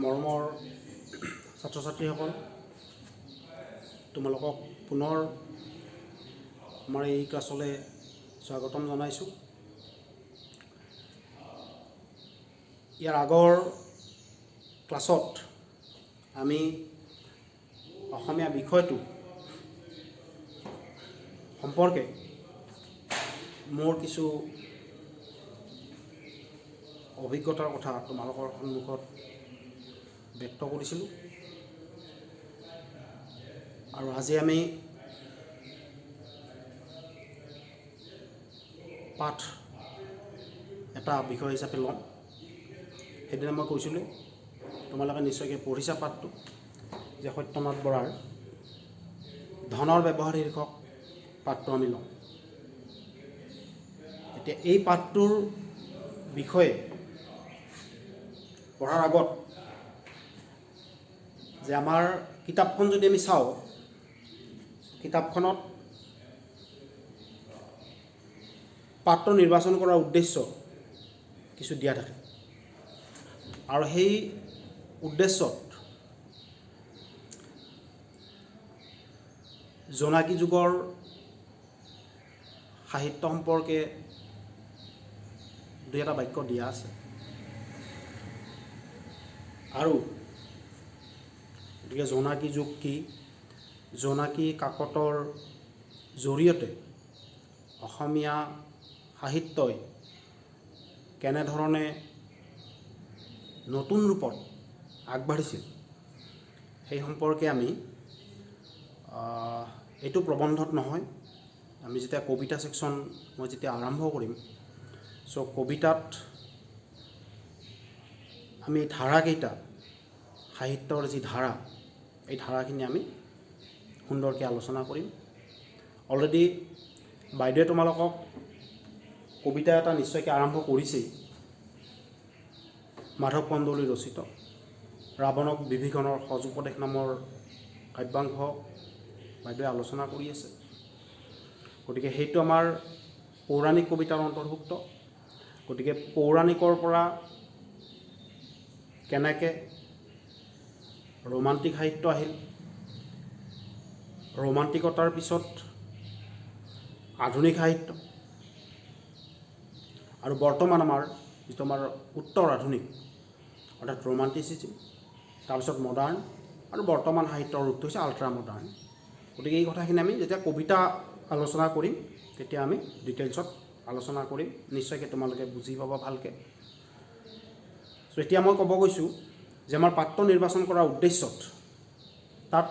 মৰমৰ ছাত্ৰ ছাত্ৰীসকল, তোমালোকক পুনৰ আমাৰ এই ক্লাছলৈ স্বাগতম জনাইছোঁ। ইয়াৰ আগৰ ক্লাছত আমি অসমীয়া বিষয়টো সম্পৰ্কে মোৰ কিছু অভিজ্ঞতাৰ কথা তোমালোকৰ সন্মুখত ব্যক্ত কৰিছিলোঁ আৰু আজি আমি পাঠ এটা বিষয় হিচাপে ল'ম। সেইদিনা মই কৈছিলোঁ তোমালোকে নিশ্চয়কৈ পঢ়িছা পাঠটো, যে সত্যনাথ বৰাৰ ধনৰ ব্যৱহাৰ শীৰ্ষক পাঠটো আমি ল'ম। এতিয়া এই পাঠটোৰ বিষয়ে পঢ়াৰ আগত যে আমাৰ কিতাপখন যদি আমি চাওঁ, কিতাপখনত পাঠটো নিৰ্বাচন কৰাৰ উদ্দেশ্য কিছু দিয়া থাকে আৰু সেই উদ্দেশ্যত জোনাকী যুগৰ সাহিত্য সম্পৰ্কে দুই এটা বাক্য দিয়া আছে আৰু গতিকে জোনাকী যুগ কি, জোনাকী কাকতৰ জৰিয়তে অসমীয়া সাহিত্যই কেনেধৰণে নতুন ৰূপত আগবাঢ়িছিল সেই সম্পৰ্কে আমি এইটো প্ৰবন্ধত নহয়, আমি যেতিয়া কবিতা ছেকশ্যন মই যেতিয়া আৰম্ভ কৰিম, কবিতাত আমি ধাৰাকেইটা, সাহিত্যৰ যি ধাৰা, এই ধাৰাখিনি আমি সুন্দৰকৈ আলোচনা কৰিম। অলৰেডি বাইদেৱে তোমালোকক কবিতা এটা নিশ্চয়কৈ আৰম্ভ কৰিছেই, মাধৱ কন্দলী ৰচিত ৰাৱণক বিভীষণৰ সজ উপদেশ নামৰ কাব্যাংশ বাইদেৱে আলোচনা কৰি আছে। গতিকে সেইটো আমাৰ পৌৰাণিক কবিতাৰ অন্তৰ্ভুক্ত। গতিকে পৌৰাণিকৰ পৰা কেনেকৈ ৰোমান্টিক সাহিত্য আহিল, ৰোমান্টিকতাৰ পিছত আধুনিক সাহিত্য, আৰু বৰ্তমান আমাৰ যিটো আমাৰ উত্তৰ আধুনিক অৰ্থাৎ ৰোমান্টিচিজম, তাৰপিছত মডাৰ্ণ, আৰু বৰ্তমান সাহিত্যৰ ৰূপটো হৈছে আল্ট্ৰা মডাৰ্ণ। গতিকে এই কথাখিনি আমি যেতিয়া কবিতা আলোচনা কৰিম তেতিয়া আমি ডিটেইলছত আলোচনা কৰিম, নিশ্চয়কৈ তোমালোকে বুজি পাবা ভালকৈ। এতিয়া মই ক'ব গৈছোঁ যে আমাৰ পাঠটো নিৰ্বাচন কৰাৰ উদ্দেশ্যত তাত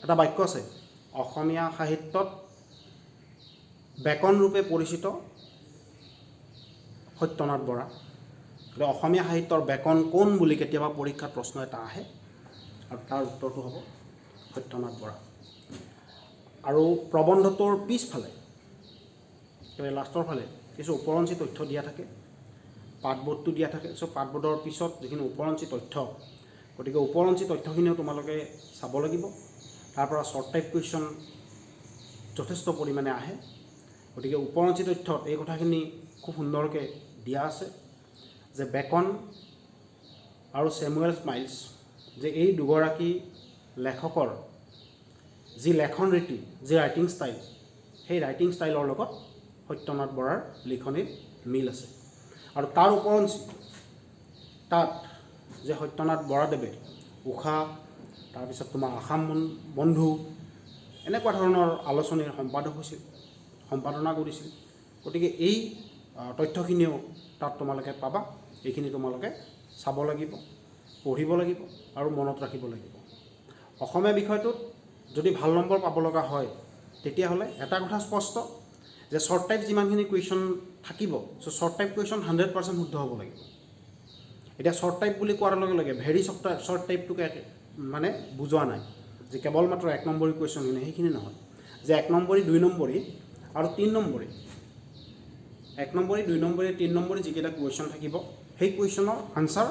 এটা বাক্য আছে, অসমীয়া সাহিত্যত বেকন ৰূপে পৰিচিত সত্যনাথ বৰা। গতিকে অসমীয়া সাহিত্যৰ বেকন কোন বুলি কেতিয়াবা পৰীক্ষাত প্ৰশ্ন এটা আহে আৰু তাৰ উত্তৰটো হ'ব সত্যনাথ বৰা। আৰু প্ৰবন্ধটোৰ পিছফালে লাষ্টৰ ফালে কিছু ওপৰঞ্চি তথ্য দিয়া থাকে, পাঠবোধটো দিয়া থাকে। পাঠবোধৰ পিছত যিখিনি ওপৰঞ্চি তথ্য, গতিকে ওপৰঞ্চি তথ্যখিনিও তোমালোকে চাব লাগিব। তাৰ পৰা শ্বৰ্ট টাইপ কুৱেশ্যন যথেষ্ট পৰিমাণে আহে। গতিকে ওপৰঞ্চি তথ্যত এই কথাখিনি খুব সুন্দৰকৈ দিয়া আছে যে বেকন আৰু ছেমুৱেল স্মাইলছ, যে এই দুগৰাকী লেখকৰ যি লেখন ৰীতি, যি ৰাইটিং ষ্টাইল, সেই ৰাইটিং ষ্টাইলৰ লগত সত্যনাথ বৰাৰ লিখনিৰ মিল আছে। আৰু তাৰ ওপৰঞ্চি তাত যে সত্যনাথ বৰাদেৱে উষা, তাৰপিছত তোমাৰ আসাম বন্ধু, এনেকুৱা ধৰণৰ আলোচনীৰ সম্পাদক হৈছিল, সম্পাদনা কৰিছিল। গতিকে এই তথ্যখিনিও তাত তোমালোকে পাবা। এইখিনি তোমালোকে চাব লাগিব, পঢ়িব লাগিব আৰু মনত ৰাখিব লাগিব। অসমীয়া বিষয়টোত যদি ভাল নম্বৰ পাব লগা হয় তেতিয়াহ'লে এটা কথা স্পষ্ট যে শ্বৰ্ট টাইপ যিমানখিনি কুৱেশ্যন থাকিব, শ্বৰ্ট টাইপ কুৱেশ্যন 100% শুদ্ধ হ'ব লাগিব। এতিয়া শ্বৰ্ট টাইপ বুলি কোৱাৰ লগে লগে ভেৰি শ্বৰ্ট টাইপটোকে মানে বুজোৱা নাই যে কেৱল মাত্ৰ 1 নম্বৰী কুৱেশ্যনখিনি, সেইখিনি নহয়। যে 1 নম্বৰী, 2 নম্বৰী আৰু 3 নম্বৰী, 1 নম্বৰী, 2 নম্বৰী, 3 নম্বৰী যিকেইটা কুৱেশ্যন থাকিব, সেই কুৱেশ্যনৰ আনচাৰ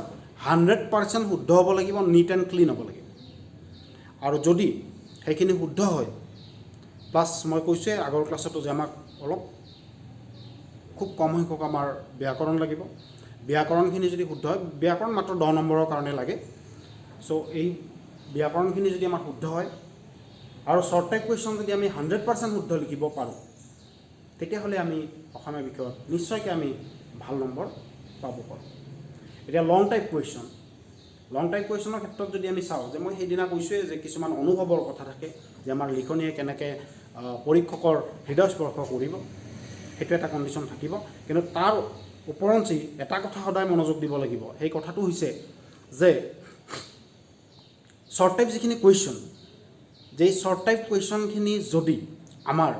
100% শুদ্ধ হ'ব লাগিব, নিট এণ্ড ক্লিন হ'ব লাগিব। আৰু যদি সেইখিনি শুদ্ধ হয়, প্লাছ মই কৈছোঁৱে আগৰ ক্লাছতো যে আমাক অলপ খুব কম সংখ্যক আমাৰ ব্যাকৰণ লাগিব। ব্যাকৰণখিনি যদি শুদ্ধ হয়, ব্যাকৰণ মাত্ৰ 10 নম্বৰৰ কাৰণে লাগে। চ' এই ব্যাকৰণখিনি যদি আমাৰ শুদ্ধ হয় আৰু শ্বৰ্ট টাইপ কুৱেশ্যন যদি আমি 100% শুদ্ধ লিখিব পাৰোঁ, তেতিয়াহ'লে আমি অসমীয়া বিষয়ত নিশ্চয়কৈ আমি ভাল নম্বৰ পাব পাৰোঁ। এতিয়া লং টাইপ কুৱেশ্যনৰ ক্ষেত্ৰত যদি আমি চাওঁ, যে মই সেইদিনা কৈছোঁৱে যে কিছুমান অনুভৱৰ কথা থাকে, যে আমাৰ লিখনিয়ে কেনেকৈ পৰীক্ষকৰ হৃদয়স্পৰ্শ কৰিব, সেইটো এটা কণ্ডিশ্যন থাকিব। কিন্তু তাৰ ওপৰঞ্চি এটা কথা সদায় মনোযোগ দিব লাগিব, সেই কথাটো হৈছে যে শ্বৰ্ট টাইপ যিখিনি কুৱেশ্যন, যে শ্বৰ্ট টাইপ কুৱেশ্যনখিনি যদি আমাৰ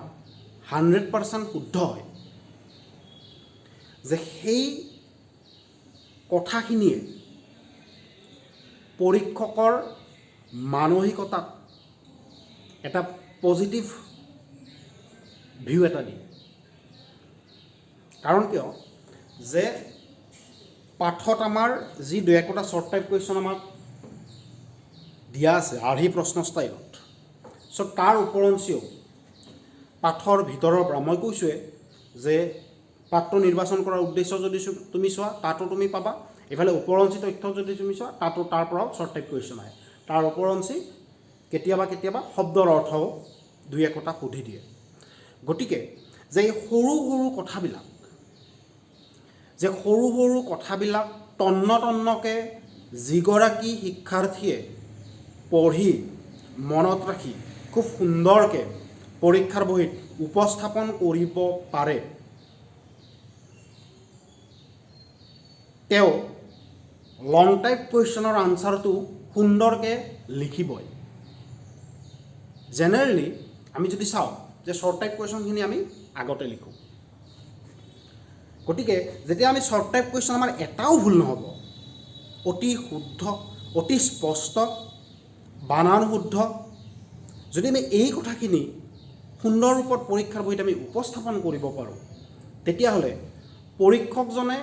100% শুদ্ধ হয়, যে সেই কথাখিনিয়ে পৰীক্ষকৰ মানসিকতাত এটা পজিটিভ ভিউ এটা দিয়ে। কাৰণ কিয়, যে পাঠত আমাৰ যি 2-1টা শ্বৰ্ট টাইপ কুৱেশ্যন আমাক দিয়া আছে আৰ্হি প্ৰশ্ন ষ্টাইলত, চ' তাৰ ওপৰঞ্চিও পাঠৰ ভিতৰৰ পৰা মই কৈছোঁৱে যে পাঠটো নিৰ্বাচন কৰাৰ উদ্দেশ্য যদি তুমি চোৱা, তাতো তুমি পাবা। এইফালে ওপৰঞ্চি তথ্য যদি তুমি চোৱা, তাতো তাৰ পৰাও শ্বৰ্ট টাইপ কুৱেশ্যন আহে। তাৰ ওপৰঞ্চি কেতিয়াবা শব্দৰ অৰ্থও 2-1টা সুধি দিয়ে। গতিকে যে এই সৰু সৰু কথাবিলাক তন্নকৈ যিগৰাকী শিক্ষাৰ্থীয়ে পঢ়ি মনত ৰাখি খুব সুন্দৰকৈ পৰীক্ষাৰ বহীত উপস্থাপন কৰিব পাৰে, তেওঁ লং টাইপ কুৱেশ্যনৰ আনচাৰটো সুন্দৰকৈ লিখিবই। জেনেৰেলি আমি যদি চাওঁ যে শ্বৰ্ট টাইপ কুৱেশ্যনখিনি আমি আগতে লিখোঁ। গতিকে যেতিয়া আমি শ্বৰ্ট টাইপ কুৱেশ্যন আমাৰ এটাও ভুল নহ'ব, অতি শুদ্ধ, অতি স্পষ্ট, বানান শুদ্ধ, যদি আমি এই কথাখিনি সুন্দৰ ৰূপত পৰীক্ষাৰ বহীত আমি উপস্থাপন কৰিব পাৰোঁ, তেতিয়াহ'লে পৰীক্ষকজনে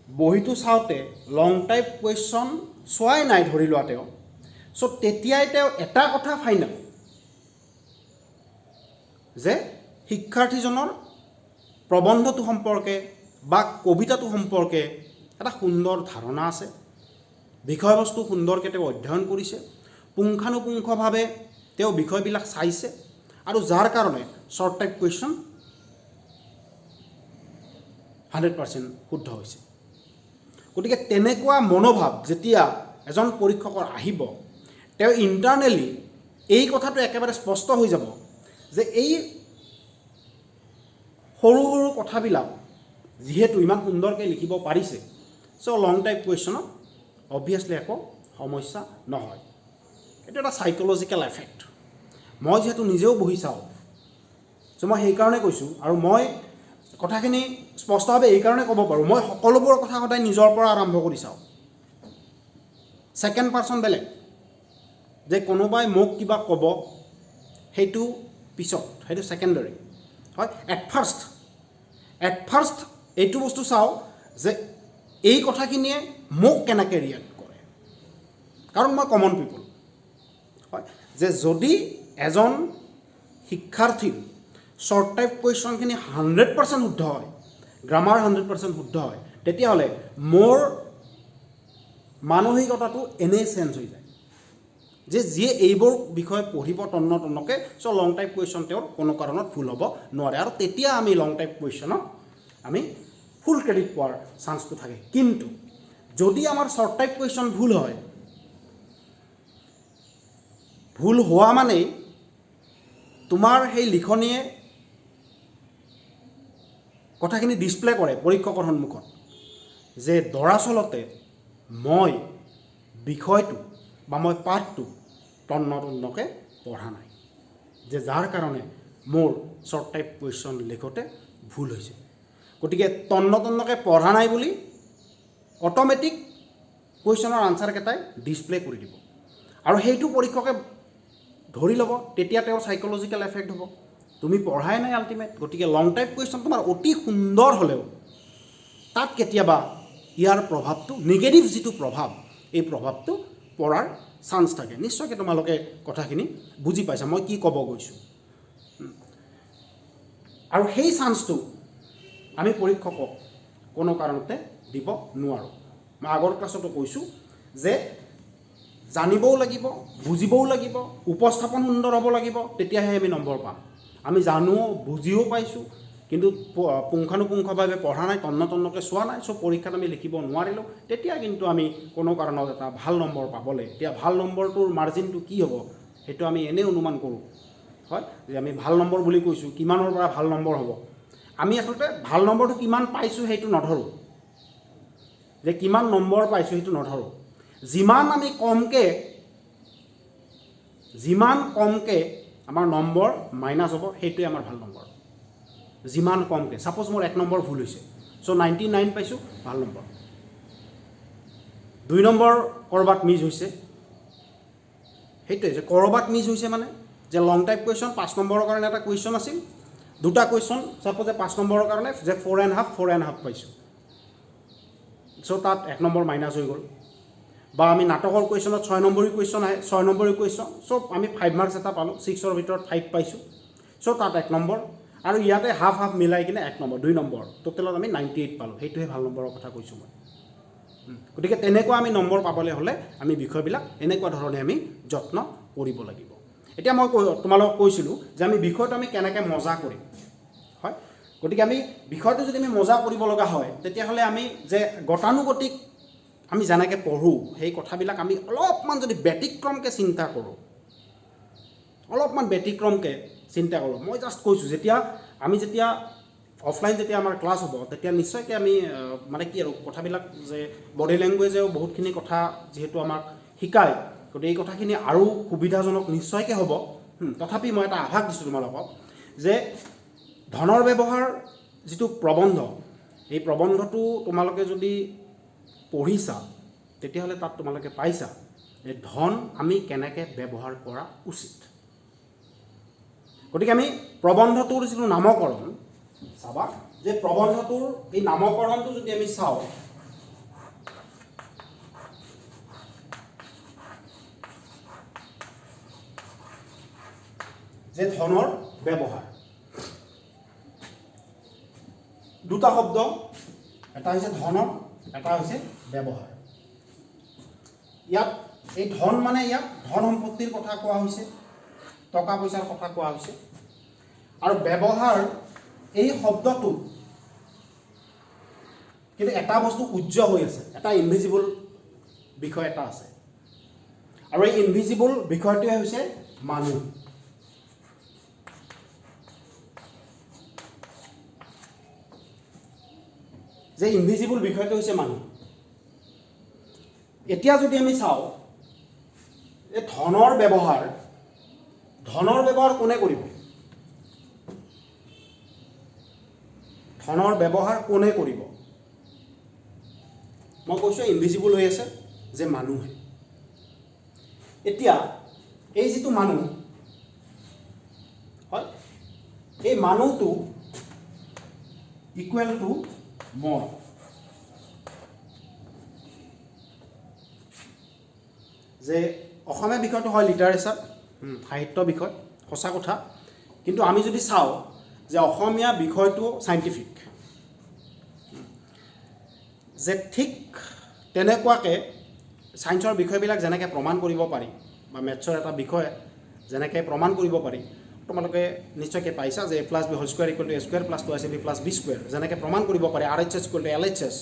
বহীটো চাওঁতে লং টাইপ কুৱেশ্যন চোৱাই নাই ধৰি লোৱা তেওঁ, চ' তেতিয়াই তেওঁ এটা কথা ফাইনেল, যে শিক্ষাৰ্থীজনৰ প্ৰবন্ধটো সম্পৰ্কে বা কবিতাটো সম্পৰ্কে এটা সুন্দৰ ধাৰণা আছে, বিষয়বস্তু সুন্দৰকৈ তেওঁ অধ্যয়ন কৰিছে, পুংখানুপুংখভাৱে তেওঁ বিষয়বিলাক চাইছে, আৰু যাৰ কাৰণে শ্বৰ্ট টাইপ কুৱেশ্যন 100% শুদ্ধ হৈছে। গতিকে তেনেকুৱা মনোভাৱ যেতিয়া এজন পৰীক্ষকৰ আহিব, তেওঁ ইণ্টাৰনেলি এই কথাটো একেবাৰে স্পষ্ট হৈ যাব যে এই সৰু কথাবিলাক যিহেতু ইমান সুন্দৰকৈ লিখিব পাৰিছে, চ' লং টাইপ কুৱেশ্যনত অবভিয়াছলি একো সমস্যা নহয়। এইটো এটা চাইক'লজিকেল এফেক্ট। মই যিহেতু নিজেও বহি চাওঁ, চ' মই সেইকাৰণে কৈছোঁ, আৰু মই কথাখিনি স্পষ্টভাৱে এইকাৰণে ক'ব পাৰোঁ, মই সকলোবোৰ কথা সদায় নিজৰ পৰা আৰম্ভ কৰি চাওঁ। ছেকেণ্ড পাৰ্চন বেলেগ, যে কোনোবাই মোক কিবা ক'ব সেইটো পিছত, সেইটো ছেকেণ্ডাৰী হয়। এট ফাৰ্ষ্ট এইটো বস্তু চাওঁ যে এই কথাখিনিয়ে মোক কেনেকৈ ৰিয়েক্ট কৰে, কাৰণ মই কমন পিপল হয়। যে যদি এজন শিক্ষাৰ্থীৰ শ্বৰ্ট টাইপ কুৱেশ্যনখিনি 100% শুদ্ধ হয়, গ্ৰামাৰ 100% শুদ্ধ হয়, তেতিয়াহ'লে মোৰ মানসিকতাটো এনেই চেঞ্জ হৈ যায়, যে যিয়ে এইবোৰ বিষয় পঢ়িব তন্নকৈ, চ' লং টাইপ কুৱেশ্যন তেওঁৰ কোনো কাৰণত ভুল হ'ব নোৱাৰে, আৰু তেতিয়া আমি লং টাইপ কুৱেশ্যনত আমি ফুল ক্ৰেডিট পোৱাৰ চান্সটো থাকে। কিন্তু যদি আমাৰ শ্বৰ্ট টাইপ কুৱেশ্যন ভুল হয়, ভুল হোৱা মানেই তোমাৰ সেই লিখনিয়ে কথাখিনি ডিছপ্লে কৰে পৰীক্ষকৰ সন্মুখত, যে দৰাচলতে মই বিষয়টো বা মই পাঠটো তন্নকৈ পঢ়া নাই, যে যাৰ কাৰণে মোৰ শ্বৰ্ট টাইপ কুৱেশ্যন লিখোঁতে ভুল হৈছে। গতিকে তন্নকৈ পঢ়া নাই বুলি অট'মেটিক কুৱেশ্যনৰ আনচাৰকেইটাই ডিছপ্লে কৰি দিব, আৰু সেইটো পৰীক্ষকে ধৰি ল'ব, তেতিয়া তেওঁৰ চাইক'লজিকেল এফেক্ট হ'ব, তুমি পঢ়াই নাই আল্টিমেট। গতিকে লং টাইপ কুৱেশ্যন তোমাৰ অতি সুন্দৰ হ'লেও তাত কেতিয়াবা ইয়াৰ প্ৰভাৱটো, নিগেটিভ যিটো প্ৰভাৱ, এই প্ৰভাৱটো পৰাৰ চান্স থাকে। নিশ্চয়কৈ তোমালোকে কথাখিনি বুজি পাইছা মই কি ক'ব গৈছোঁ। আৰু সেই চান্সটো আমি পৰীক্ষকক কোনো কাৰণতে দিব নোৱাৰোঁ। মই আগৰ ক্লাছতো কৈছোঁ যে জানিবও লাগিব, বুজিবও লাগিব, উপস্থাপন সুন্দৰ হ'ব লাগিব, তেতিয়াহে আমি নম্বৰ পাম। আমি জানো, বুজিও পাইছোঁ, কিন্তু পুংখানুপুংখভাৱে পঢ়া নাই, তন্নতন্নকৈ চোৱা নাই, চ' পৰীক্ষাত আমি লিখিব নোৱাৰিলোঁ, তেতিয়া কিন্তু আমি কোনো কাৰণত এটা ভাল নম্বৰ পাবলৈ, এতিয়া ভাল নম্বৰটোৰ মাৰ্জিনটো কি হ'ব সেইটো আমি এনেই অনুমান কৰোঁ, হয়, যে আমি ভাল নম্বৰ বুলি কৈছোঁ, কিমানৰ পৰা ভাল নম্বৰ হ'ব। আমি আচলতে ভাল নম্বৰটো কিমান পাইছোঁ সেইটো নধৰোঁ, যে কিমান নম্বৰ পাইছোঁ সেইটো নধৰোঁ। যিমান কমকৈ আমাৰ নম্বৰ মাইনাছ হ'ব সেইটোৱে আমাৰ ভাল নম্বৰ। যিমান কমকৈ, ছাপ'জ মোৰ 1 নম্বৰ ভুল হৈছে, চ' 99 পাইছোঁ, ভাল নম্বৰ। 2 নম্বৰ ক'ৰবাত মিছ হৈছে, সেইটোৱে যে ক'ৰবাত মিছ হৈছে মানে যে লং টাইপ কুৱেশ্যন 5 নম্বৰৰ কাৰণে এটা কুৱেশ্যন আছিল, 2টা কুৱেশ্যন ছাপ'জ 5 নম্বৰৰ কাৰণে যে 4.5 পাইছোঁ, চ' তাত 1 নম্বৰ মাইনাছ হৈ গ'ল। বা আমি নাটকৰ কুৱেশ্যনত 6 নম্বৰী কুৱেশ্যন আহে, 6 নম্বৰী কুৱেশ্যন, চ' আমি 5 মাৰ্কছ এটা পালোঁ, 6ৰ ভিতৰত 5 পাইছোঁ, চ' তাত 1 নম্বৰ, আৰু ইয়াতে হাফ মিলাই কিনে 1 নম্বৰ, 2 নম্বৰ, টোটেলত আমি 98 পালোঁ, সেইটোহে ভাল নম্বৰৰ কথা কৈছোঁ মই। গতিকে তেনেকুৱা আমি নম্বৰ পাবলৈ হ'লে আমি বিষয়বিলাক এনেকুৱা ধৰণে আমি যত্ন কৰিব লাগিব। এতিয়া মই তোমালোকক কৈছিলোঁ যে আমি বিষয়টো আমি কেনেকৈ মজা কৰিম, হয়, গতিকে আমি বিষয়টো যদি আমি মজা কৰিব লগা হয় তেতিয়াহ'লে আমি যে গতানুগতিক আমি যেনেকৈ পঢ়োঁ সেই কথাবিলাক আমি অলপমান যদি ব্যতিক্ৰমকৈ চিন্তা কৰোঁ, মই জাষ্ট কৈছোঁ যেতিয়া অফলাইন যেতিয়া আমাৰ ক্লাছ হ'ব তেতিয়া নিশ্চয়কৈ আমি মানে কি আৰু কথাবিলাক যে বডি লেংগুৱেজেও বহুতখিনি কথা যিহেতু আমাক শিকায়, গতিকে এই কথাখিনি আৰু সুবিধাজনক নিশ্চয়কৈ হ'ব। তথাপি মই এটা আভাস দিছোঁ তোমালোকক যে ধনৰ ব্যৱহাৰ যিটো প্ৰবন্ধ, এই প্ৰবন্ধটো তোমালোকে যদি পঢ়িছা তেতিয়াহ'লে তাত তোমালোকে পাইছা যে ধন আমি কেনেকৈ ব্যৱহাৰ কৰা উচিত। গতিকে আমি প্ৰবন্ধটোৰ যিটো নামকৰণ চাবা, যে প্ৰবন্ধটোৰ এই নামকৰণটো যদি আমি চাওঁ, যে ধনৰ ব্যৱহাৰ, 2টা শব্দ, এটা হৈছে ধনৰ, এটা হৈছে ব্যৱহাৰ। ইয়াত এই ধন মানে ইয়াত ধন সম্পত্তিৰ কথা কোৱা হৈছে, টকা পইচাৰ কথা কোৱা হৈছে, আৰু ব্যৱহাৰ এই শব্দটো কিন্তু এটা বস্তু উজ্জ্বল হৈ আছে, এটা ইনভিজিবল বিষয় এটা আছে, আৰু এই ইনভিজিবল বিষয়টোৱে হৈছে মানুহ। যে ইনভিজিবল বিষয়টো হৈছে মানুহ। এতিয়া যদি আমি চাওঁ যে ধনৰ ব্যৱহাৰ কোনে কৰিব? ধনৰ ব্যৱহাৰ কোনে কৰিব? মই কৈছোঁ ইনভিজিবল হৈ আছে যে মানুহে। এতিয়া এই যিটো মানুহ, হয়, এই মানুহটো ইকুৱেল টু মই। যে অসমীয়া বিষয়টো হয় লিটাৰেচাৰ, সাহিত্য বিষয়, সঁচা কথা, কিন্তু আমি যদি চাওঁ যে অসমীয়া বিষয়টো চাইণ্টিফিক, যে ঠিক তেনেকুৱাকৈ ছায়েন্সৰ বিষয়বিলাক যেনেকৈ প্ৰমাণ কৰিব পাৰি, বা মেথছৰ এটা বিষয় যেনেকৈ প্ৰমাণ কৰিব পাৰি, তোমালোকে নিশ্চয়কৈ পাইছা যে a+b² = a² + 2ac b+b², যেনেকৈ প্ৰমাণ কৰিব পাৰি RHS = LHS,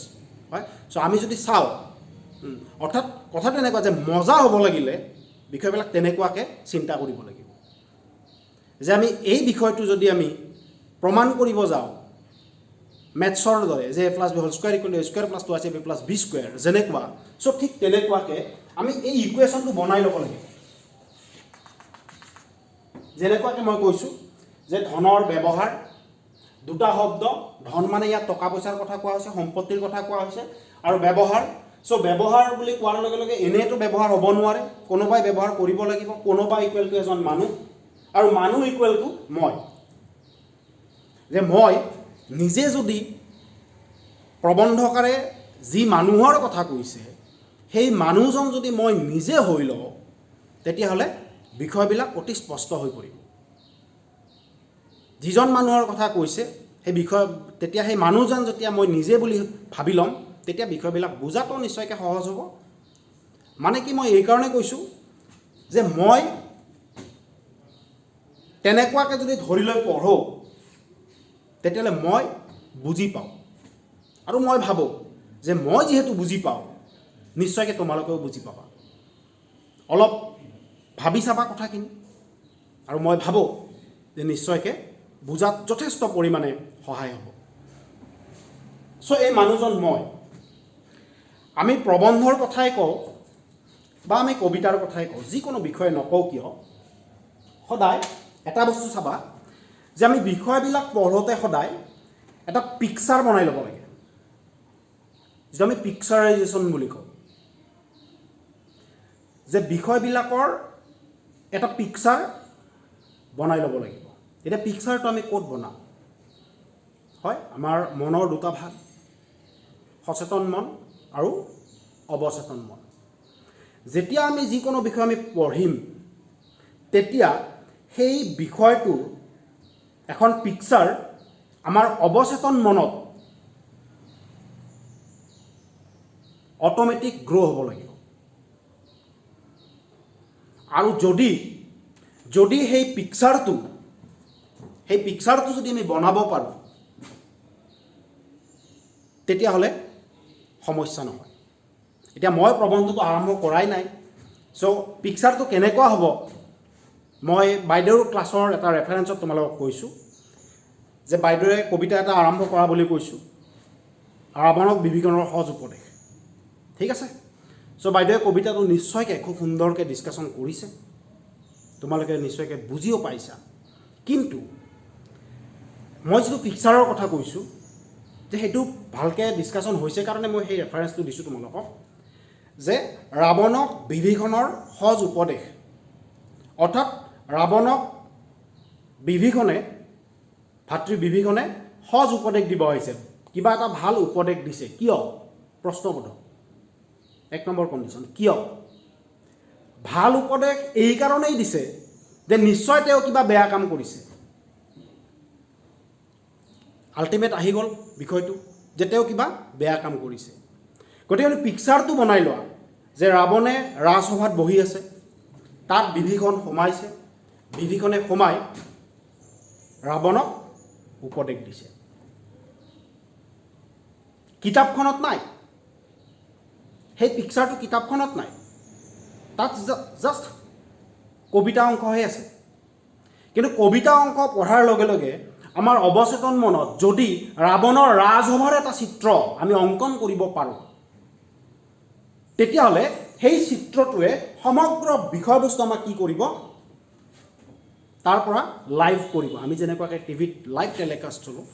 হয়। চ' আমি যদি চাওঁ, অৰ্থাৎ কথাটো এনেকুৱা যে মজা হ'ব লাগিলে বিষয়বিলাক তেনেকুৱাকৈ চিন্তা কৰিব লাগিব, যে আমি এই বিষয়টো যদি আমি প্ৰমাণ কৰিব যাওঁ মেথছৰ দৰে, যে a+b² = a² + 2ac b+b², যেনেকুৱা, চ' ঠিক তেনেকুৱাকৈ আমি এই ইকুৱেশ্যনটো বনাই ল'ব লাগিব। যেনেকুৱাকৈ মই কৈছোঁ যে ধনৰ ব্যৱহাৰ, 2টা শব্দ, ধন মানে ইয়াত টকা পইচাৰ কথা কোৱা হৈছে, সম্পত্তিৰ কথা কোৱা হৈছে, আৰু ব্যৱহাৰ। চ' ব্যৱহাৰ বুলি কোৱাৰ লগে লগে এনেইতো ব্যৱহাৰ হ'ব নোৱাৰে, কোনোবাই ব্যৱহাৰ কৰিব লাগিব, কোনোবা ইকুৱেল টু এজন মানুহ, আৰু মানুহ ইকুৱেল টু মই। যে মই নিজে যদি প্ৰবন্ধকাৰে যি মানুহৰ কথা কৈছে সেই মানুহজন যদি মই নিজে হৈ লওঁ তেতিয়াহ'লে বিষয়বিলাক অতি স্পষ্ট হৈ পৰিব। যিজন মানুহৰ কথা কৈছে সেই বিষয়, তেতিয়া সেই মানুহজন যেতিয়া মই নিজে বুলি ভাবি ল'ম তেতিয়া বিষয়বিলাক বুজাটো নিশ্চয়কৈ সহজ হ'ব। মানে কি মই এইকাৰণে কৈছোঁ যে মই তেনেকুৱাকৈ যদি ধৰি লৈ পঢ়োঁ তেতিয়াহ'লে মই বুজি পাওঁ, আৰু মই ভাবোঁ যে মই যিহেতু বুজি পাওঁ নিশ্চয়কৈ তোমালোকেও বুজি পাবা। অলপ ভাবি চাবা কথাখিনি, আৰু মই ভাবোঁ যে নিশ্চয়কৈ বুজাত যথেষ্ট পৰিমাণে সহায় হ'ব। চ' এই মানুহজন মই, আমি প্ৰবন্ধৰ কথাই কওঁ বা আমি কবিতাৰ কথাই কওঁ, যিকোনো বিষয়ে নকওঁ কিয়, সদায় এটা বস্তু চাবা যে আমি বিষয়বিলাক পঢ়োঁতে সদায় এটা পিকচাৰ বনাই ল'ব লাগে, যিটো আমি পিকচাৰাইজেশ্যন বুলি কওঁ, যে বিষয়বিলাকৰ এটা পিকচাৰ বনাই ল'ব লাগিব। এতিয়া পিকচাৰটো আমি ক'ত বনাওঁ? হয়, আমাৰ মনৰ দুটা ভাগ, সচেতন মন আৰু অৱচেতন মন। যেতিয়া আমি যিকোনো বিষয় আমি পঢ়িম তেতিয়া সেই বিষয়টোৰ এখন পিকচাৰ আমাৰ অৱচেতন মনত অট'মেটিক গ্ৰ' হ'ব লাগিব। আৰু যদি সেই পিকচাৰটো যদি আমি বনাব পাৰোঁ তেতিয়াহ'লে সমস্যা নহয়। এতিয়া মই প্ৰবন্ধটো আৰম্ভ কৰাই নাই, চ' পিকচাৰটো কেনেকুৱা হ'ব মই বাইদেউৰ ক্লাছৰ এটা ৰেফাৰেঞ্চত তোমালোকক কৈছোঁ যে বাইদেৱে কবিতা এটা আৰম্ভ কৰা বুলি কৈছোঁ, ৰাৱণক বিভীষণৰ সজ উপদেশ। ঠিক আছে, চ' বাইদেৱে কবিতাটো নিশ্চয়কৈ খুব সুন্দৰকৈ ডিছকাশ্যন কৰিছে, তোমালোকে নিশ্চয়কৈ বুজিও পাইছা। কিন্তু মই যিটো পিকচাৰৰ কথা কৈছোঁ যে সেইটো ভালকৈ ডিছকাশ্যন হৈছে কাৰণে মই সেই ৰেফাৰেঞ্চটো দিছোঁ তোমালোকক, যে ৰাৱণক বিভীষণৰ সজ উপদেশ, অৰ্থাৎ ৰাৱণক ভাতৃ বিভীষণে সজ উপদেশ দিব আহিছে, কিবা এটা ভাল উপদেশ দিছে। কিয়? প্ৰশ্নবোধক। 1 নম্বৰ কণ্ডিশ্যন, কিয়? ভাল উপদেশ এই কাৰণেই দিছে যে নিশ্চয় তেওঁ কিবা বেয়া কাম কৰিছে। আল্টিমেট আহি গ'ল বিষয়টো যে তেওঁ কিবা বেয়া কাম কৰিছে। গতিকে পিকচাৰটো বনাই লোৱা যে ৰাৱণে ৰাজসভাত বহি আছে, তাত বিভীষণ সোমাইছে, বিভীষণে সোমাই ৰাৱণক উপদেশ দিছে। কিতাপখনত নাই, সেই পিকচাৰটো কিতাপখনত নাই, তাত জাষ্ট কবিতা অংশহে আছে। কিন্তু কবিতা অংশ পঢ়াৰ লগে লগে আমাৰ অৱচেতন মনত যদি ৰাৱণৰ ৰাজসভাৰ এটা চিত্ৰ আমি অংকন কৰিব পাৰোঁ তেতিয়াহ'লে সেই চিত্ৰটোৱে সমগ্ৰ বিষয়বস্তু আমাক কি কৰিব? তাৰ পৰা লাইভ কৰিব। আমি যেনেকুৱাকৈ টিভিত লাইভ টেলিকাষ্ট চলোঁ,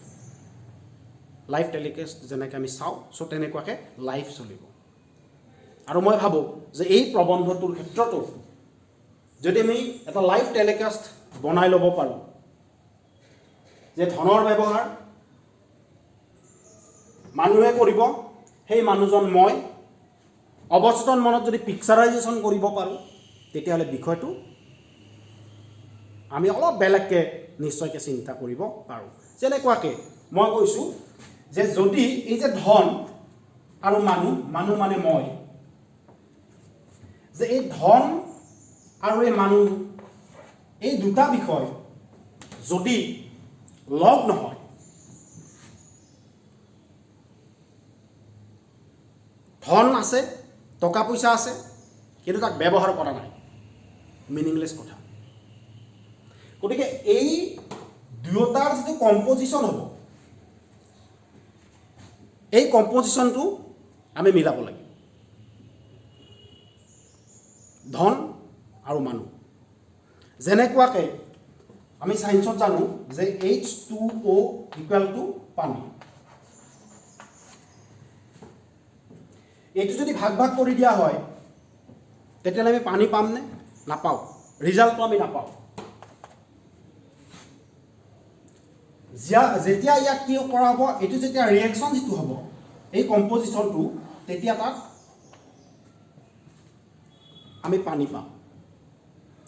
লাইভ টেলিকাষ্ট যেনেকৈ আমি চাওঁ, চ' তেনেকুৱাকৈ লাইভ চলিব। আৰু মই ভাবোঁ যে এই প্ৰবন্ধটোৰ ক্ষেত্ৰতো যদি আমি এটা লাইভ টেলিকাষ্ট বনাই ল'ব পাৰোঁ, যে ধনৰ ব্যৱহাৰ মানুহে কৰিব, সেই মানুহজন মই, অৱচেতন মনত যদি পিকচাৰাইজেশ্যন কৰিব পাৰোঁ তেতিয়াহ'লে বিষয়টো আমি অলপ বেলেগকৈ নিশ্চয়কৈ চিন্তা কৰিব পাৰোঁ। যেনেকুৱাকৈ মই কৈছোঁ যে যদি এই যে ধন আৰু মানুহ মানে মই, যে এই ধন আৰু এই মানুহ এই দুটা বিষয় যদি লগ নহয়, ধন আছে, টকা পইচা আছে, কিন্তু তাক ব্যৱহাৰ কৰা নাই, মিনিংলেছ কথা। গতিকে এই দুয়োটাৰ যিটো কম্পজিশ্যন হ'ব, এই কম্পজিশ্যনটো আমি মিলাব লাগিব। ধন আৰু মানুহ, যেনেকুৱাকৈ আমি চায়েন্সত জানো যে H2O = পানী। এইটো যদি ভাগ ভাগ কৰি দিয়া হয় তেতিয়াহ'লে আমি পানী পামনে? নাপাওঁ, ৰিজাল্টটো আমি নাপাওঁ। যেতিয়া ইয়াক কি কৰা হ'ব, এইটো যেতিয়া ৰিয়েকশ্যন যিটো হ'ব এই কম্পজিশ্যনটো, তেতিয়া তাত আমি পানী পাম।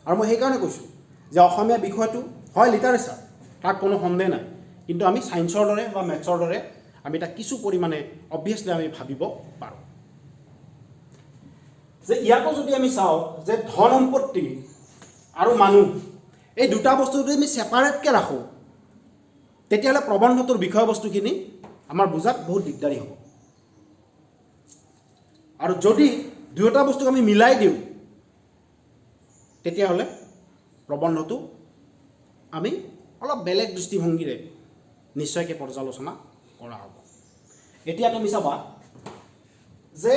আৰু মই সেইকাৰণে কৈছোঁ যে অসমীয়া বিষয়টো হয় লিটাৰেচাৰ, তাত কোনো সন্দেহ নাই, কিন্তু আমি ছায়েন্সৰ দৰে বা মেথছৰ দৰে আমি তাক কিছু পৰিমাণে অবভিয়াছলি আমি ভাবিব পাৰোঁ যে ইয়াকো যদি আমি চাওঁ যে ধন সম্পত্তি আৰু মানুহ এই দুটা বস্তু যদি আমি ছেপাৰেটকৈ ৰাখোঁ তেতিয়াহ'লে প্ৰবন্ধটোৰ বিষয়বস্তুখিনি আমাৰ বুজাত বহুত দিগদাৰী হ'ব আৰু যদি দুয়োটা বস্তুক আমি মিলাই দিওঁ তেতিয়াহ'লে প্ৰবন্ধটো আমি অলপ বেলেগ দৃষ্টিভংগীৰে নিশ্চয়কৈ পৰ্যালোচনা কৰা হ'ব এতিয়া তুমি চাবা যে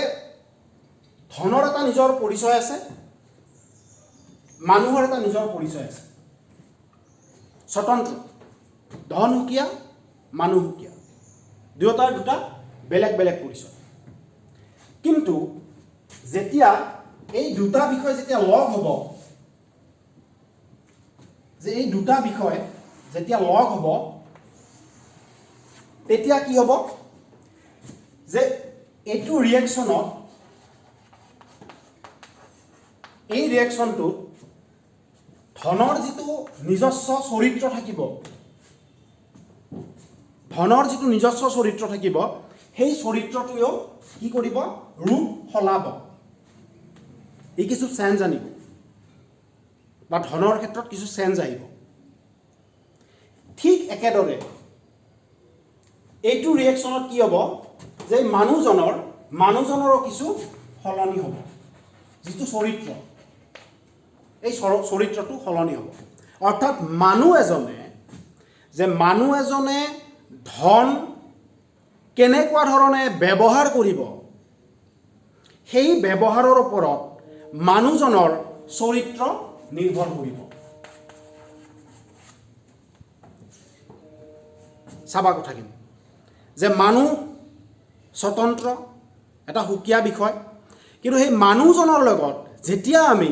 ধনৰ এটা নিজৰ পৰিচয় আছে মানুহৰ এটা নিজৰ পৰিচয় আছে স্বতন্ত্ৰ ধন সুকীয়া মানুহ সুকীয়া দুয়োটাৰ দুটা বেলেগ বেলেগ পৰিচয় কিন্তু যেতিয়া এই দুটা বিষয় যেতিয়া লগ হ'ব যে এই দুটা বিষয় যেতিয়া লগ হ'ব তেতিয়া কি হ'ব যে এইটো ৰিয়েকশ্যনত এই ৰিয়েকশ্যনটোত ধনৰ যিটো নিজস্ব চৰিত্ৰ থাকিব ধনৰ যিটো নিজস্ব চৰিত্ৰ থাকিব সেই চৰিত্ৰটোৱেও কি কৰিব ৰূপ সলাব ই কিছু চেঞ্জ আনিব বা ধনৰ ক্ষেত্ৰত কিছু চেঞ্জ আহিব ঠিক একেদৰে এইটো ৰিয়েকশ্যনত কি হ'ব যে মানুহজনৰো কিছু সলনি হ'ব যিটো চৰিত্ৰ এই চৰিত্ৰটো সলনি হ'ব অৰ্থাৎ মানুহ এজনে ধন কেনেকুৱা ধৰণে ব্যৱহাৰ কৰিব সেই ব্যৱহাৰৰ ওপৰত মানুহজনৰ চৰিত্ৰ নিৰ্ভৰ কৰিব চাবা কথাখিনি যে মানুহ স্বতন্ত্ৰ এটা সুকীয়া বিষয় কিন্তু সেই মানুহজনৰ লগত যেতিয়া আমি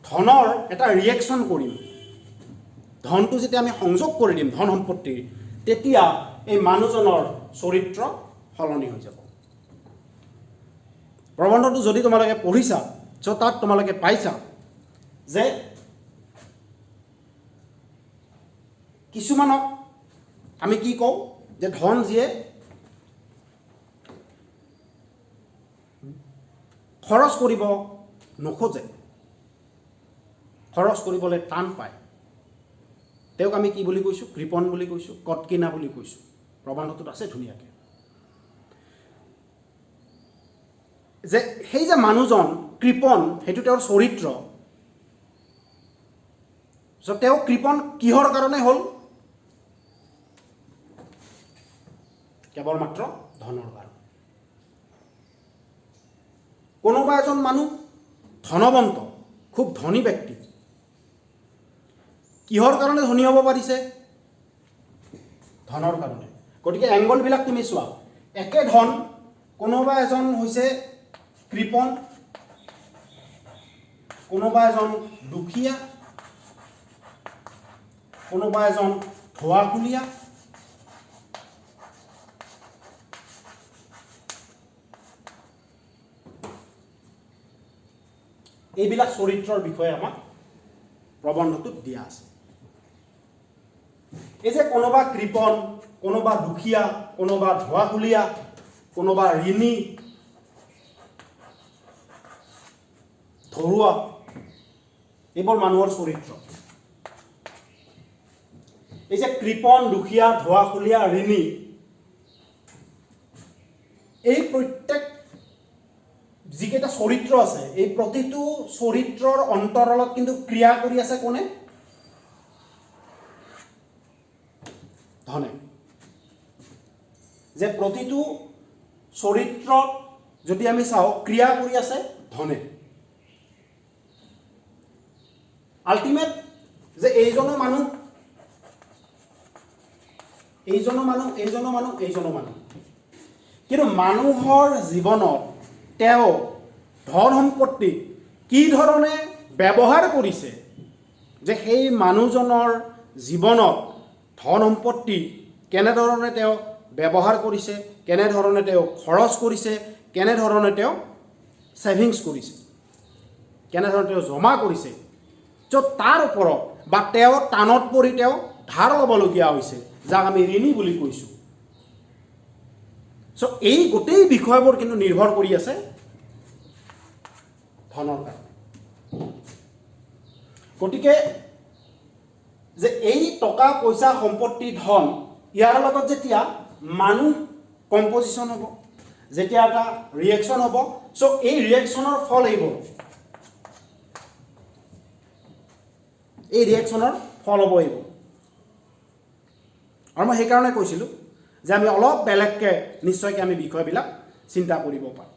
ধনৰ এটা ৰিয়েকশ্যন কৰিম ধনটো যেতিয়া আমি সংযোগ কৰি দিম ধন সম্পত্তিৰ তেতিয়া এই মানুহজনৰ চৰিত্ৰ সলনি হৈ যাব প্ৰবন্ধটো যদি তোমালোকে পঢ়িছা তাত তোমালোকে পাইছা যে কিছুমানক আমি কি কওঁ যে ধন যিয়ে খৰচ কৰিব নোখোজে খৰচ কৰিবলৈ টান পায় তেওঁক আমি কি বুলি কৈছোঁ কৃপণ বুলি কৈছোঁ কটকিনা বুলি কৈছোঁ প্ৰবন্ধটোত আছে ধুনীয়াকৈ যে সেই যে মানুহজন কৃপণ সেইটো তেওঁৰ চৰিত্ৰ তেওঁ কৃপণ কিহৰ কাৰণে হ'ল কেৱল মাত্ৰ ধনৰ কাৰণে কোনোবা এজন মানুহ ধনৱন্ত খুব ধনী ব্যক্তি কিহৰ কাৰণে ধনী হ'ব পাৰিছে ধনৰ কাৰণে গতিকে এংগলবিলাক তুমি চোৱা একে ধন কোনোবা এজন হৈছে কৃপণ কোনোবা এজন দুখীয়া কোনোবা এজন ধোৱাখুলীয়া এইবিলাক চৰিত্ৰৰ বিষয়ে আমাক প্ৰবন্ধটোত দিয়া আছে এই যে কোনোবা কৃপণ কোনোবা দুখীয়া কোনোবা ধোৱাখুলীয়া কোনোবা ঋণী ধৰুৱা এইবোৰ মানুহৰ চৰিত্ৰ এই যে কৃপণ দুখীয়া ধোৱাখুলীয়া ঋণী এই প্ৰত্যেক যিকেইটা চৰিত্ৰ আছে এই প্ৰতিটো চৰিত্ৰৰ অন্তৰালত কিন্তু ক্ৰিয়া কৰি আছে কোনে ধনে যে প্ৰতিটো চৰিত্ৰত যদি আমি চাওঁ ক্ৰিয়া কৰি আছে ধনে আল্টিমেট যে এইজনো মানুহ কিন্তু মানুহৰ জীৱনত তেওঁ ধন সম্পত্তি কি ধৰণে ব্যৱহাৰ কৰিছে যে সেই মানুহজনৰ জীৱনত ধন সম্পত্তি কেনেধৰণে তেওঁ ব্যৱহাৰ কৰিছে কেনেধৰণে তেওঁ খৰচ কৰিছে কেনেধৰণে তেওঁ ছেভিংছ কৰিছে কেনেধৰণে তেওঁ জমা কৰিছে য'ত তাৰ ওপৰত বা তেওঁ টানত পৰি তেওঁ ধাৰ ল'বলগীয়া হৈছে যাক আমি ঋণী বুলি কৈছোঁ চ' এই গোটেই বিষয়বোৰ কিন্তু নিৰ্ভৰ কৰি আছে ধনৰ কাৰণে। গতিকে যে এই টকা পইচা সম্পত্তি ধন ইয়াৰ লগত যেতিয়া মানুহ কম্পজিশ্যন হ'ব, যেতিয়া এটা ৰিয়েকশ্যন হ'ব, চ' এই ৰিয়েকশ্যনৰ ফল এইবোৰ, এই ৰিয়েকশ্যনৰ ফল হ'ব এইবোৰ। আৰু মই সেইকাৰণে কৈছিলোঁ যে আমি অলপ বেলেগকৈ নিশ্চয়কৈ আমি বিষয়বিলাক চিন্তা কৰিব পাৰোঁ।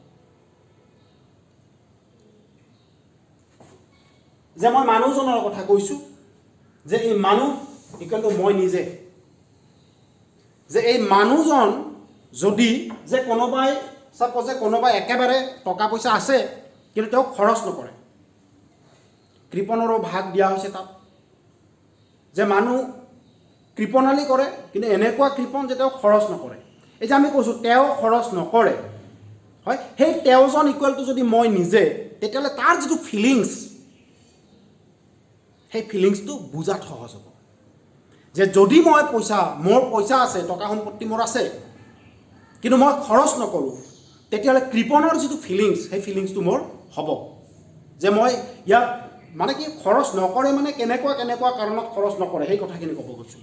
যে মই মানুহজনৰ কথা কৈছোঁ, যে এই মানুহ ইকুৱেল টু মই নিজে, যে এই মানুহজন যদি যে কোনোবাই চাপ'জ যে কোনোবাই একেবাৰে টকা পইচা আছে কিন্তু তেওঁ খৰচ নকৰে, কৃপণৰো ভাগ দিয়া হৈছে তাত, যে মানুহ কৃপণালী কৰে কিন্তু এনেকুৱা কৃপণ যে তেওঁ খৰচ নকৰে। এই যে আমি কৈছোঁ তেওঁ খৰচ নকৰে, হয়, সেই তেওঁজন ইকুৱেল টু যদি মই নিজে, তেতিয়াহ'লে তাৰ যিটো ফিলিংছ, সেই ফিলিংছটো বুজাত সহজ হ'ব। যে যদি মই মোৰ পইচা আছে, টকা সম্পত্তি মোৰ আছে, কিন্তু মই খৰচ নকৰোঁ, তেতিয়াহ'লে কৃপণৰ যিটো ফিলিংছ, সেই ফিলিংছটো মোৰ হ'ব। যে মই ইয়াত মানে কি খৰচ নকৰে মানে কেনেকুৱা কেনেকুৱা কাৰণত খৰচ নকৰে সেই কথাখিনি ক'ব গৈছোঁ,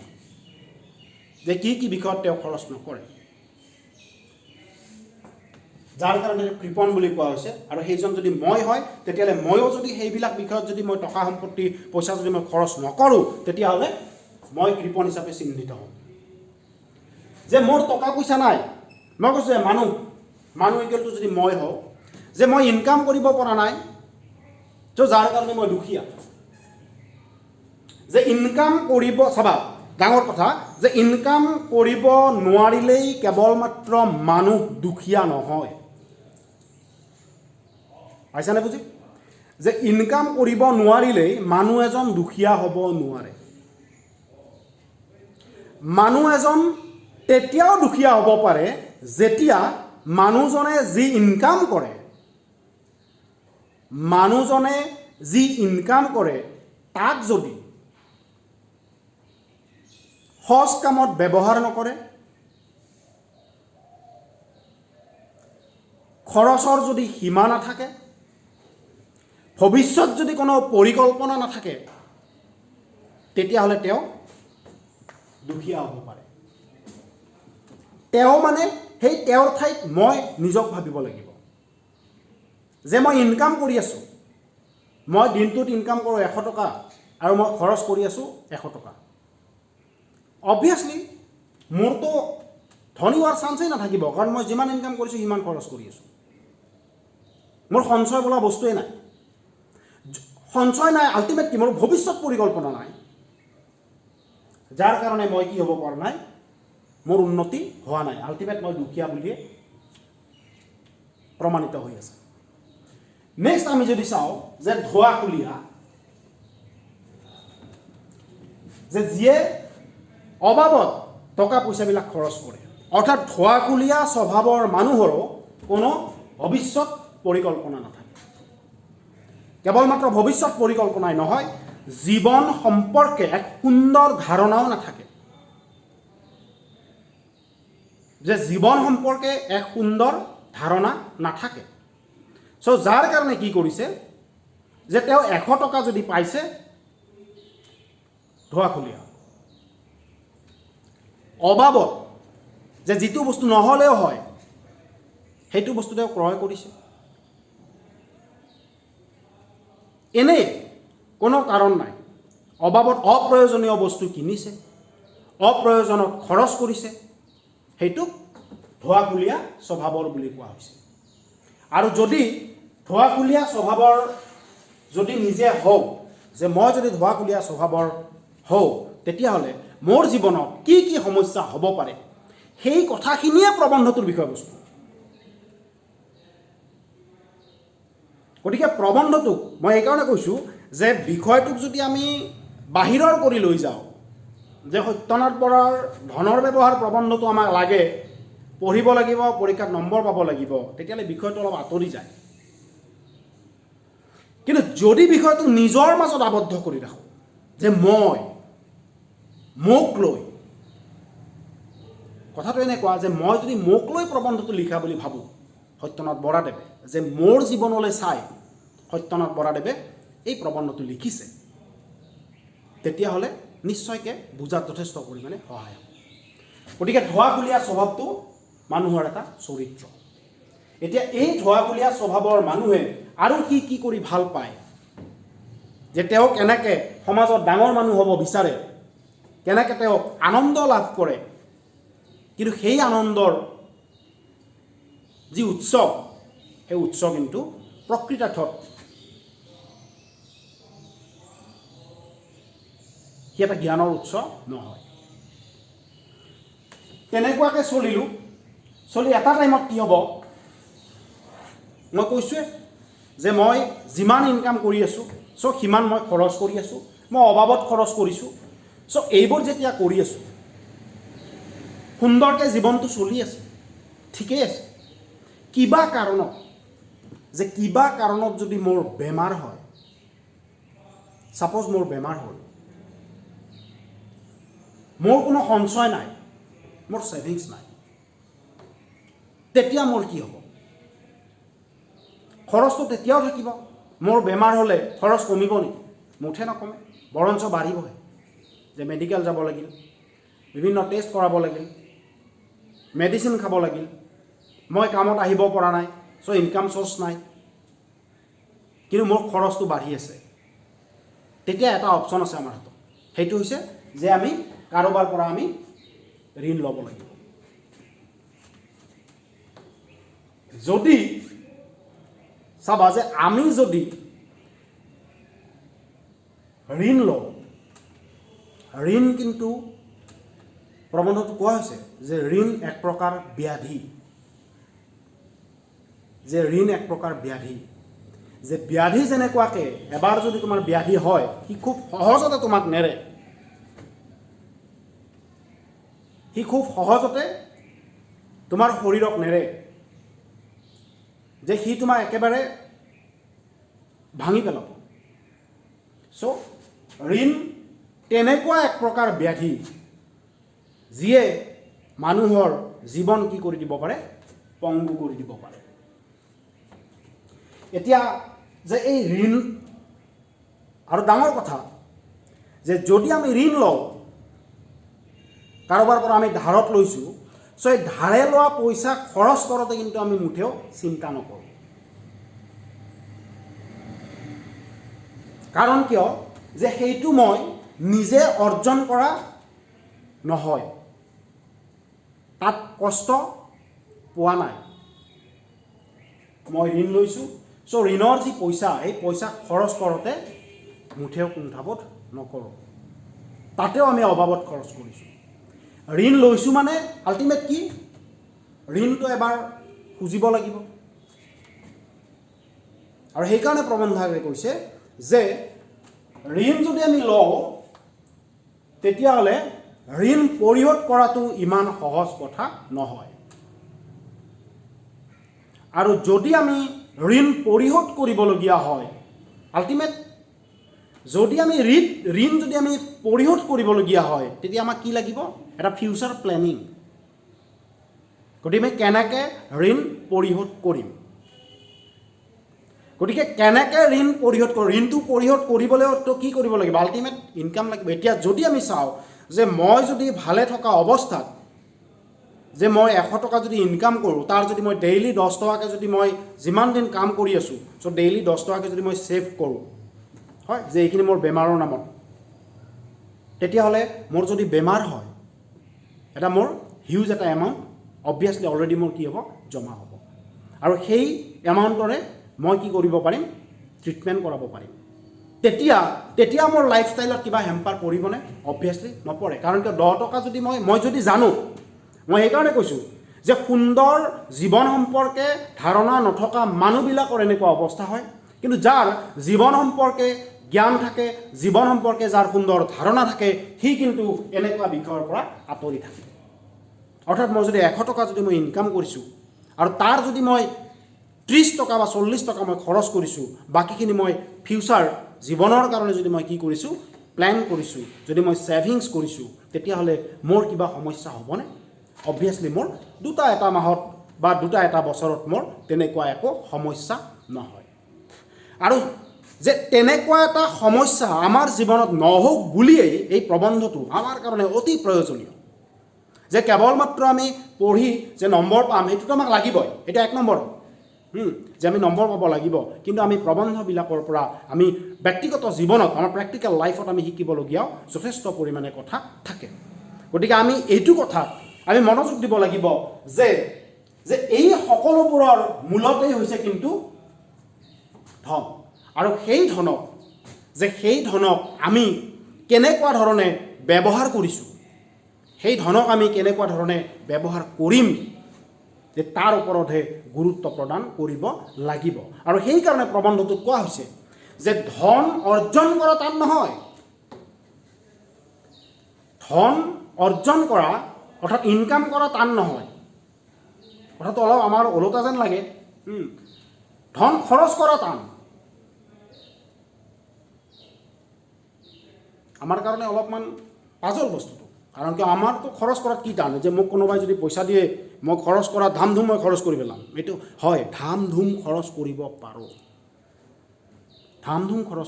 যে কি কি বিষয়ত তেওঁ খৰচ নকৰে, যাৰ কাৰণে কৃপণ বুলি কোৱা হৈছে। আৰু সেইজন যদি মই হয়, তেতিয়াহ'লে ময়ো যদি সেইবিলাক বিষয়ত যদি মই টকা সম্পত্তি পইচা যদি মই খৰচ নকৰোঁ, তেতিয়াহ'লে মই কৃপণ হিচাপে চিহ্নিত হ'ম। যে মোৰ টকা পইচা নাই, মই কৈছোঁ যে মানুহ ইকুৱেলটো যদি মই হওঁ, যে মই ইনকাম কৰিব পৰা নাই, ত' যাৰ কাৰণে মই দুখীয়া। যে ইনকাম কৰিব, চাবা ডাঙৰ কথা, যে ইনকাম কৰিব নোৱাৰিলেই কেৱল মাত্ৰ মানুহ দুখীয়া নহয়। পাইছানে বুজি? যে ইনকাম কৰিব নোৱাৰিলেই মানুহ এজন দুখীয়া হ'ব নোৱাৰে। মানুহ এজন তেতিয়াও দুখীয়া হ'ব পাৰে যেতিয়া মানুহজনে যি ইনকাম কৰে, তাক যদি সৎ কামত ব্যৱহাৰ নকৰে, খৰচৰ যদি সীমা নাথাকে, ভৱিষ্যত যদি কোনো পৰিকল্পনা নাথাকে, তেতিয়াহ'লে তেওঁ দুখীয়া হ'ব পাৰে। তেওঁ মানে সেই তেওঁৰ ঠাইত মই নিজক ভাবিব লাগিব, যে মই ইনকাম কৰি আছোঁ, মই দিনটোত ইনকাম কৰোঁ 100 টকা আৰু মই খৰচ কৰি আছোঁ 100 টকা। অবভিয়াছলি মোৰতো ধনী হোৱাৰ চান্সেই নাথাকিব, কাৰণ মই যিমান ইনকাম কৰিছোঁ সিমান খৰচ কৰি আছোঁ। মোৰ সঞ্চয় বোলা বস্তুৱেই নাই। সঞ্চয় নাই, আল্টিমেট কি মোৰ ভৱিষ্যত পৰিকল্পনা নাই, যাৰ কাৰণে মই কি হ'ব পৰা নাই, মোৰ উন্নতি হোৱা নাই। আল্টিমেট মই দুখীয়া বুলিয়ে প্ৰমাণিত হৈ আছে। নেক্সট আমি যদি চাওঁ যে ধোঁৱাখুলীয়া, যে যিয়ে অবাবত টকা পইচাবিলাক খৰচ কৰে, অৰ্থাৎ ধোঁৱাখুলীয়া স্বভাৱৰ মানুহৰো কোনো ভৱিষ্যত পৰিকল্পনা নাথাকে। কেৱল মাত্ৰ ভৱিষ্যত পৰিকল্পনাই নহয়, জীৱন সম্পৰ্কে এক সুন্দৰ ধাৰণাও নাথাকে। যে জীৱন সম্পৰ্কে এক সুন্দৰ ধাৰণা নাথাকে। চ' যাৰ কাৰণে কি কৰিছে, যে তেওঁ 100 টকা যদি পাইছে, ধোঁৱাখুলীয়া। অবাবত যে যিটো বস্তু নহ'লেও হয়, সেইটো বস্তু তেওঁ ক্ৰয় কৰিছে। এনেই কোনো কাৰণ নাই, অবাবত অপ্ৰয়োজনীয় বস্তু কিনিছে, অপ্ৰয়োজনত খৰচ কৰিছে, সেইটোক ধোঁৱাখুলীয়া স্বভাৱৰ বুলি কোৱা হৈছে। আৰু যদি ধোঁৱাখুলীয়া স্বভাৱৰ যদি নিজে হওঁ, যে মই যদি ধোঁৱাখুলীয়া স্বভাৱৰ হওঁ, তেতিয়াহ'লে মোৰ জীৱনত কি কি সমস্যা হ'ব পাৰে, সেই কথাখিনিয়ে প্ৰবন্ধটোৰ বিষয়বস্তু। গতিকে প্ৰবন্ধটোক মই এইকাৰণে কৈছোঁ যে বিষয়টোক যদি আমি বাহিৰৰ কৰি লৈ যাওঁ, যে সত্যনাথ বৰাৰ ধনৰ ব্যৱহাৰ প্ৰবন্ধটো আমাক লাগে, পঢ়িব লাগিব, পৰীক্ষাত নম্বৰ পাব লাগিব, তেতিয়াহ'লে বিষয়টো অলপ আঁতৰি যায়। কিন্তু যদি বিষয়টো নিজৰ মাজত আবদ্ধ কৰি ৰাখোঁ, যে মোক লৈ কথাটো এনেকুৱা যে মই যদি মোক লৈ প্ৰবন্ধটো লিখা বুলি ভাবোঁ সত্যনাথ বৰাদেৱে, যে মোৰ জীৱনলৈ চাই সত্যনাথ বৰাদেৱে এই প্ৰবন্ধটো লিখিছে, তেতিয়াহ'লে নিশ্চয়কৈ বুজাত যথেষ্ট পৰিমাণে সহায় হ'ব। গতিকে ধোঁৱাকুলীয়া স্বভাৱটো মানুহৰ এটা চৰিত্ৰ। এতিয়া এই ধোঁৱাকুলীয়া স্বভাৱৰ মানুহে আৰু কি কি কৰি ভাল পায়, যে তেওঁ কেনেকৈ সমাজত ডাঙৰ মানুহ হ'ব বিচাৰে, কেনেকৈ তেওঁ আনন্দ লাভ কৰে, কিন্তু সেই আনন্দৰ যি উৎস, সেই উৎস কিন্তু প্ৰকৃতাৰ্থত সি এটা জ্ঞানৰ উৎস নহয়। তেনেকুৱাকৈ চলিলোঁ, চলি এটা টাইমত কি হ'ব, মই কৈছোঁৱে যে মই যিমান ইনকাম কৰি আছোঁ চ' সিমান মই খৰচ কৰি আছোঁ, মই অবাবত খৰচ কৰিছোঁ। চ' এইবোৰ যেতিয়া কৰি আছোঁ, সুন্দৰকৈ জীৱনটো চলি আছে, ঠিকেই আছে। কিবা কাৰণত যদি মোৰ বেমাৰ হয়, ছাপ'জ মোৰ বেমাৰ হ'ল, মোৰ কোনো সঞ্চয় নাই, মোৰ ছেভিংছ নাই, তেতিয়া মোৰ কি হ'ব? খৰচটো তেতিয়াও থাকিব। মোৰ বেমাৰ হ'লে খৰচ কমিব নেকি? মুঠে নকমে, বৰঞ্চ বাঢ়িবহে। যে মেডিকেল যাব লাগিল, বিভিন্ন টেষ্ট কৰাব লাগিল, মেডিচিন খাব লাগিল, মই কামত আহিব পৰা নাই, চ' ইনকাম চ'ৰ্চ নাই, কিন্তু মোৰ খৰচটো বাঢ়ি আছে। তেতিয়া এটা অপশ্যন আছে আমাৰ হাতত, সেইটো হৈছে যে আমি কাৰোবাৰ পৰা আমি ঋণ ল'ব লাগিব। যদি চাবা যে আমি যদি ঋণ লওঁ, ঋণ কিন্তু প্ৰবন্ধটো কোৱা হৈছে যে ঋণ এক প্ৰকাৰ ব্যাধি, যে ঋণ এক প্ৰকাৰ ব্যাধি, যে ব্যাধি যেনেকুৱাকৈ এবাৰ যদি তোমাৰ ব্যাধি হয়, সি খুব সহজতে তোমাক নেৰে, সি খুব সহজতে তোমাৰ শৰীৰক নেৰে, যে সি তোমাক একেবাৰে ভাঙি পেলাব। চ' ঋণ তেনেকুৱা এক প্ৰকাৰ ব্যাধি, যিয়ে মানুহৰ জীৱন কি কৰি দিব পাৰে? পংগু কৰি দিব পাৰে। এতিয়া যে এই ঋণ, আৰু ডাঙৰ কথা যে যদি আমি ঋণ লওঁ, কাৰোবাৰ পৰা আমি ধাৰত লৈছোঁ, চ' এই ধাৰে লোৱা পইচা খৰচ কৰোঁতে কিন্তু আমি মুঠেও চিন্তা নকৰোঁ। কাৰণ কিয়? যে সেইটো মই নিজে অৰ্জন কৰা নহয়, তাত কষ্ট পোৱা নাই, মই ঋণ লৈছোঁ। চ' ঋণৰ যি পইচা, এই পইচা খৰচ কৰোঁতে মুঠেও কুণ্ঠাবোধ নকৰোঁ, তাতেও আমি অবাবত খৰচ কৰিছোঁ। ঋণ লৈছোঁ মানে আল্টিমেট কি? ঋণটো এবাৰ খুজিব লাগিব। আৰু সেইকাৰণে প্ৰবন্ধাকে কৈছে যে ঋণ যদি আমি লওঁ, তেতিয়াহ'লে ঋণ পৰিশোধ কৰাটো ইমান সহজ কথা নহয়। আৰু যদি আমি ঋণ পৰিশোধ কৰিবলগীয়া হয়, আল্টিমেট যদি আমি ঋণ যদি আমি পৰিশোধ কৰিবলগীয়া হয়, তেতিয়া আমাক কি লাগিব? এটা ফিউচাৰ প্লেনিং। গতিকে কেনেকৈ ঋণ পৰিশোধ কৰিম, গতিকে কেনেকৈ ঋণ পৰিশোধ কৰোঁ, ঋণটো পৰিশোধ কৰিবলৈতো কি কৰিব লাগিব? আল্টিমেট ইনকাম লাগিব। এতিয়া যদি আমি চাওঁ যে মই যদি ভালে থকা অৱস্থাত যে মই 100 টকা যদি ইনকাম কৰোঁ, তাৰ যদি মই ডেইলি 10 টকাকৈ যদি মই যিমান দিন কাম কৰি আছোঁ, চ' ডেইলি 10 টকাকৈ যদি মই ছেভ কৰোঁ, হয়, যে এইখিনি মোৰ বেমাৰৰ নামত, তেতিয়াহ'লে মোৰ যদি বেমাৰ হয়, এটা মোৰ হিউজ এটা এমাউণ্ট অবভিয়াছলি অলৰেডি মোৰ কি হ'ব? জমা হ'ব। আৰু সেই এমাউণ্টৰে মই কি কৰিব পাৰিম? ট্ৰিটমেণ্ট কৰাব পাৰিম। তেতিয়া মোৰ লাইফষ্টাইলত কিবা হেম্পাৰ পৰিবনে? অবভিয়াছলি নপৰে। কাৰণ কিয়? 10 টকা যদি মই যদি জানো, মই সেইকাৰণে কৈছোঁ যে সুন্দৰ জীৱন সম্পৰ্কে ধাৰণা নথকা মানুহবিলাকৰ এনেকুৱা অৱস্থা হয়, কিন্তু যাৰ জীৱন সম্পৰ্কে জ্ঞান থাকে, জীৱন সম্পৰ্কে যাৰ সুন্দৰ ধাৰণা থাকে, সি কিন্তু এনেকুৱা বিষয়ৰ পৰা আঁতৰি থাকে। অৰ্থাৎ মই যদি 100 টকা যদি মই ইনকাম কৰিছোঁ, আৰু তাৰ যদি মই 30 টকা বা 40 টকা মই খৰচ কৰিছোঁ, বাকীখিনি মই ফিউচাৰ জীৱনৰ কাৰণে যদি মই কি কৰিছোঁ? প্লেন কৰিছোঁ, যদি মই ছেভিংছ কৰিছোঁ, তেতিয়াহ'লে মোৰ কিবা সমস্যা হ'বনে? অবভিয়াছলি মোৰ দুটা এটা মাহত বা দুটা এটা বছৰত মোৰ তেনেকুৱা একো সমস্যা নহয়। আৰু যে তেনেকুৱা এটা সমস্যা আমাৰ জীৱনত নহওক বুলিয়েই এই প্ৰবন্ধটো আমাৰ কাৰণে অতি প্ৰয়োজনীয়। যে কেৱল মাত্ৰ আমি পঢ়ি যে নম্বৰ পাম সেইটোতো আমাক লাগিবই, এটা এক নম্বৰ যে আমি নম্বৰ পাব লাগিব, কিন্তু আমি প্ৰবন্ধবিলাকৰ পৰা আমি ব্যক্তিগত জীৱনত আমাৰ প্ৰেক্টিকেল লাইফত আমি শিকিবলগীয়াও যথেষ্ট পৰিমাণে কথা থাকে। গতিকে আমি এইটো কথাত আমি মনোযোগ দিব লাগিব যে যে এই সকলোবোৰৰ মূলতেই হৈছে কিন্তু ধন। আৰু সেই ধনক আমি কেনেকুৱা ধৰণে ব্যৱহাৰ কৰিছোঁ, সেই ধনক আমি কেনেকুৱা ধৰণে ব্যৱহাৰ কৰিম, যে তাৰ ওপৰতহে গুৰুত্ব প্ৰদান কৰিব লাগিব। আৰু সেইকাৰণে প্ৰবন্ধটোত কোৱা হৈছে যে ধন অৰ্জন কৰা টান নহয়। ধন অৰ্জন কৰা অৰ্থাৎ ইনকাম কৰা টান নহয়। কথাটো অলপ আমাৰ ওলোটা যেন লাগে। ধন খৰচ কৰা টান। আমাৰ কাৰণে অলপমান পাজল বস্তুটো, কাৰণ কিয় আমাৰতো খৰচ কৰাত কি টান, যে মোক কোনোবাই যদি পইচা দিয়ে মই খৰচ কৰা ধাম ধুম মই খৰচ কৰি পেলাম, এইটো হয় ধাম ধুম খৰচ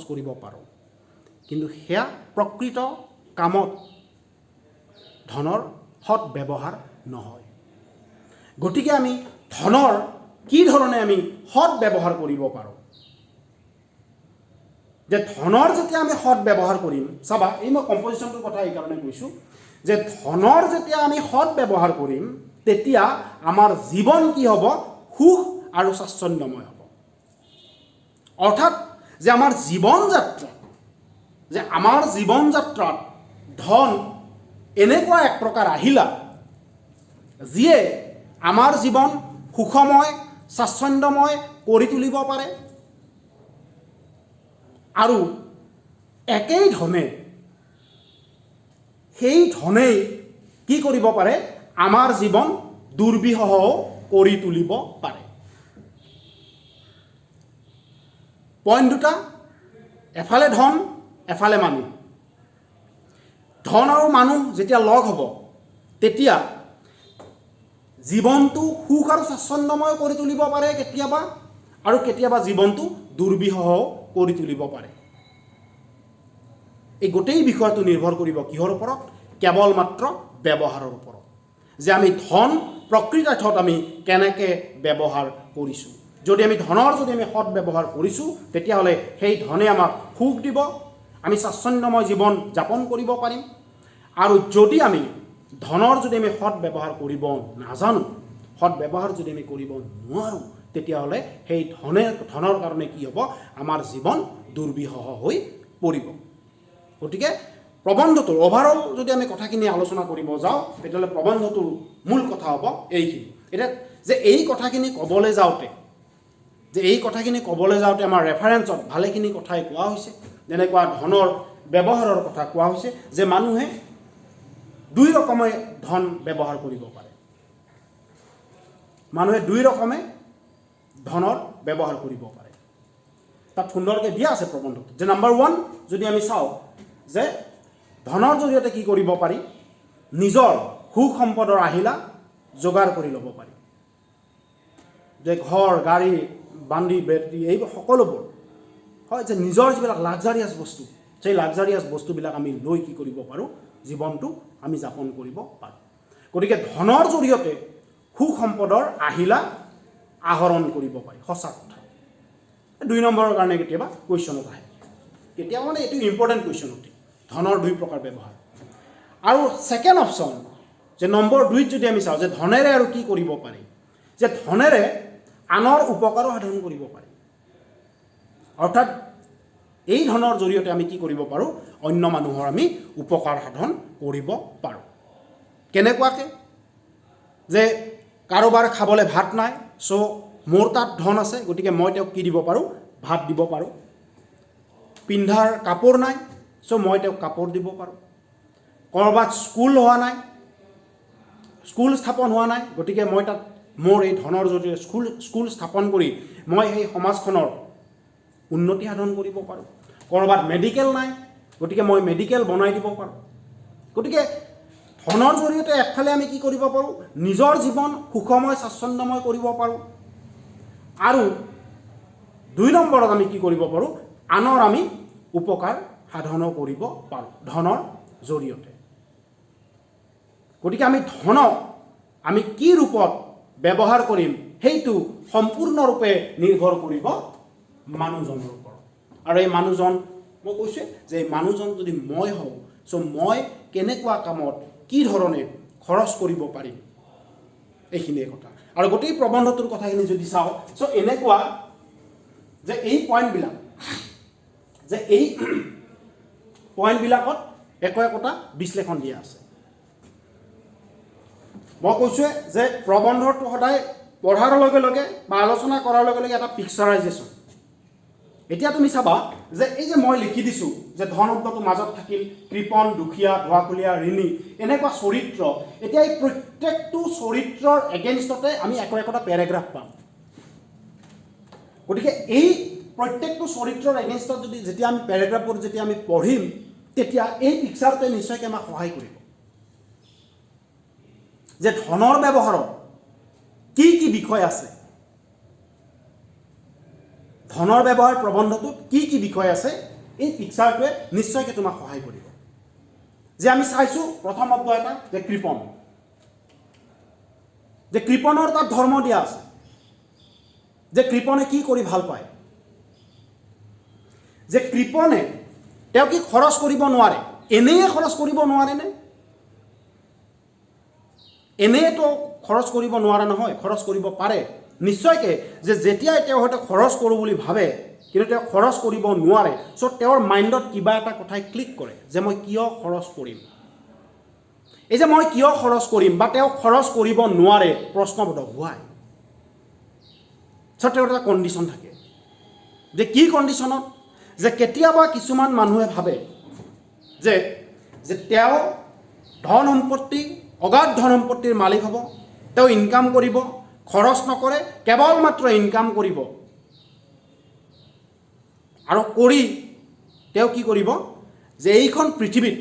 কৰিব পাৰোঁ, কিন্তু সেয়া প্ৰকৃত কামত ধনৰ সৎ ব্যৱহাৰ নহয়। গতিকে আমি ধনৰ কি ধৰণে আমি সৎ ব্যৱহাৰ কৰিব পাৰোঁ, যে ধনৰ যেতিয়া আমি সৎ ব্যৱহাৰ কৰিম, চাবা এই মই কম্পজিশ্যনটোৰ কথা এইকাৰণে কৈছোঁ যে ধনৰ যেতিয়া আমি সৎ ব্যৱহাৰ কৰিম তেতিয়া আমাৰ জীৱন কি হ'ব, সুখ আৰু স্বাচ্ছন্দ্যময় হ'ব। অৰ্থাৎ যে আমাৰ জীৱন যাত্ৰাত ধন এনেকুৱা এক প্ৰকাৰ আহিলা যিয়ে আমাৰ জীৱন সুখময় স্বাচ্ছন্দ্যময় কৰি তুলিব পাৰে, আৰু একেই ধনে সেই ধনেই কি কৰিব পাৰে, আমাৰ জীৱন দুৰ্বিষহ কৰি তুলিব পাৰে। পইণ্ট দুটা, এফালে ধন এফালে মানুহ। ধন আৰু মানুহ যেতিয়া লগ হ'ব তেতিয়া জীৱনটো সুখ আৰু স্বাচ্ছন্দ্যময় কৰি তুলিব পাৰে কেতিয়াবা, আৰু কেতিয়াবা জীৱনটো দুৰ্বিষহ কৰি তুলিব পাৰে। এই গোটেই বিষয়টো নিৰ্ভৰ কৰিব কিহৰ ওপৰত, কেৱল মাত্ৰ ব্যৱহাৰৰ ওপৰত, যে আমি ধন প্ৰকৃতাৰ্থত আমি কেনেকৈ ব্যৱহাৰ কৰিছোঁ। যদি আমি ধনৰ যদি আমি সৎ ব্যৱহাৰ কৰিছোঁ তেতিয়াহ'লে সেই ধনে আমাক সুখ দিব, আমি স্বাচ্ছন্দ্যময় জীৱন যাপন কৰিব পাৰিম। আৰু যদি আমি ধনৰ যদি আমি সৎ ব্যৱহাৰ কৰিব নাজানো, সৎ ব্যৱহাৰ যদি আমি কৰিব নোৱাৰোঁ, তেতিয়াহ'লে সেই ধনৰ কাৰণে কি হ'ব, আমাৰ জীৱন দুৰ্বিষহ হৈ পৰিব। গতিকে প্ৰবন্ধটোৰ অভাৰঅল যদি আমি কথাখিনি আলোচনা কৰিব যাওঁ তেতিয়াহ'লে প্ৰবন্ধটোৰ মূল কথা হ'ব এইখিনি। এতিয়া যে এই কথাখিনি ক'বলৈ যাওঁতে আমাৰ ৰেফাৰেঞ্চত ভালেখিনি কথাই কোৱা হৈছে। যেনেকুৱা ধনৰ ব্যৱহাৰৰ কথা কোৱা হৈছে, যে মানুহে দুই ৰকমে ধন ব্যৱহাৰ কৰিব পাৰে। ধনৰ ব্যৱহাৰ কৰিব পাৰে। তাত সুন্দৰকৈ দিয়া আছে প্ৰবন্ধত, যে নাম্বাৰ 1 যদি আমি চাওঁ যে ধনৰ জৰিয়তে কি কৰিব পাৰি, নিজৰ সুখ সম্পদৰ আহিলা যোগাৰ কৰি ল'ব পাৰি। যে ঘৰ গাড়ী বান্দি বেটী এইবোৰ সকলোবোৰ হয়, যে নিজৰ যিবিলাক লাক্সাৰিয়াছ বস্তু, সেই লাক্সাৰিয়াছ বস্তুবিলাক আমি লৈ কি কৰিব পাৰোঁ, জীৱনটো আমি যাপন কৰিব পাৰোঁ। গতিকে ধনৰ জৰিয়তে সুখ সম্পদৰ আহিলা আহৰণ কৰিব পাৰি, সঁচা কথা। 2 নম্বৰৰ কাৰণে কেতিয়াবা কুৱেশ্যনত আহে, কেতিয়াবা মানে এইটো ইম্পৰ্টেণ্ট কুৱেশ্যন অতি, ধনৰ 2 প্ৰকাৰ ব্যৱহাৰ। আৰু ছেকেণ্ড অপশ্যন যে নম্বৰ 2ত যদি আমি চাওঁ যে ধনেৰে আৰু কি কৰিব পাৰি, যে ধনেৰে আনৰ উপকাৰো সাধন কৰিব পাৰি। অৰ্থাৎ এই ধনৰ জৰিয়তে আমি কি কৰিব পাৰোঁ, অন্য মানুহৰ আমি উপকাৰ সাধন কৰিব পাৰোঁ। কেনেকুৱাকৈ, যে কাৰোবাৰ খাবলৈ ভাত নাই, চ' মোৰ তাত ধন আছে, গতিকে মই তেওঁক কি দিব পাৰোঁ, ভাত দিব পাৰোঁ। পিন্ধাৰ কাপোৰ নাই, চ' মই তেওঁক কাপোৰ দিব পাৰোঁ। ক'ৰবাত স্কুল স্থাপন হোৱা নাই, গতিকে মই তাত মোৰ এই ধনৰ জৰিয়তে স্কুল স্থাপন কৰি মই সেই সমাজখনৰ উন্নতি সাধন কৰিব পাৰোঁ। ক'ৰবাত মেডিকেল নাই, গতিকে মই মেডিকেল বনাই দিব পাৰোঁ। গতিকে ধনৰ জৰিয়তে একফালে আমি কি কৰিব পাৰোঁ, নিজৰ জীৱন সুখময় স্বাচ্ছন্দ্যময় কৰিব পাৰোঁ, আৰু 2 নম্বৰত আমি কি কৰিব পাৰোঁ, আনৰ আমি উপকাৰ সাধনো কৰিব পাৰোঁ ধনৰ জৰিয়তে। গতিকে আমি ধনক আমি কি ৰূপত ব্যৱহাৰ কৰিম সেইটো সম্পূৰ্ণৰূপে নিৰ্ভৰ কৰিব মানুহজনৰ ওপৰত। আৰু এই মানুহজন, মই কৈছোঁ যে এই মানুহজন যদি মই হওঁ, চ' মই কেনেকুৱা কামত কি ধৰণে খৰচ কৰিব পাৰিম, এইখিনিয়ে কথা। আৰু গোটেই প্ৰবন্ধটোৰ কথাখিনি যদি চাওঁ, চ' এনেকুৱা যে এই পইণ্টবিলাক, যে এই পইণ্টবিলাকত একোটা বিশ্লেষণ দিয়া আছে। মই কৈছোঁ যে প্ৰবন্ধটো সদায় পঢ়াৰ লগে লগে বা আলোচনা কৰাৰ লগে লগে এটা পিকচাৰাইজেশ্যন। এতিয়া তুমি চাবা যে এই যে মই লিখি দিছোঁ যে ধন শব্দটোৰ মাজত থাকিল কৃপণ, দুখীয়া, ধোঁৱাকুলীয়া, ঋণী, এনেকুৱা চৰিত্ৰ। এতিয়া এই প্ৰত্যেকটো চৰিত্ৰৰ এগেইনষ্টতে আমি একোটা পেৰাগ্ৰাফ পাম। গতিকে এই প্ৰত্যেকটো চৰিত্ৰৰ এগেইনষ্টত যেতিয়া আমি পেৰাগ্ৰাফবোৰ যেতিয়া আমি পঢ়িম, তেতিয়া এই পিকচাৰটোৱে নিশ্চয়কৈ আমাক সহায় কৰিব যে ধনৰ ব্যৱহাৰত কি কি বিষয় আছে, ধনৰ ব্যৱহাৰ প্ৰবন্ধটোত কি কি বিষয় আছে, এই পিকচাৰটোৱে নিশ্চয়কৈ তোমাক সহায় কৰিব। যে আমি চাইছোঁ প্ৰথম শব্দ এটা যে কৃপণ, যে কৃপণৰ তাত ধৰ্ম দিয়া আছে, যে কৃপণে কি কৰি ভাল পায়, যে কৃপণে তেওঁ কি খৰচ কৰিব নোৱাৰে, এনেয়ে খৰচ কৰিব নোৱাৰেনে? এনেইতো খৰচ কৰিব নোৱাৰে নহয়, খৰচ কৰিব পাৰে নিশ্চয়কৈ। যে যেতিয়াই তেওঁ হয়তো খৰচ কৰোঁ বুলি ভাবে কিন্তু তেওঁ খৰচ কৰিব নোৱাৰে, চ' তেওঁৰ মাইণ্ডত কিবা এটা কথাই ক্লিক কৰে যে মই কিয় খৰচ কৰিম। এই যে মই কিয় খৰচ কৰিম বা তেওঁ খৰচ কৰিব নোৱাৰে প্ৰশ্নবোধক হোৱাই, চ' তেওঁৰ এটা কণ্ডিশ্যন থাকে। যে কি কণ্ডিশ্যনত, যে কেতিয়াবা কিছুমান মানুহে ভাবে যে তেওঁ ধন সম্পত্তি, অগাধ ধন সম্পত্তিৰ মালিক হ'ব, তেওঁ ইনকাম কৰিব, খৰচ নকৰে, কেৱল মাত্ৰ ইনকাম কৰিব, আৰু কৰি তেওঁ কি কৰিব, যে এইখন পৃথিৱীত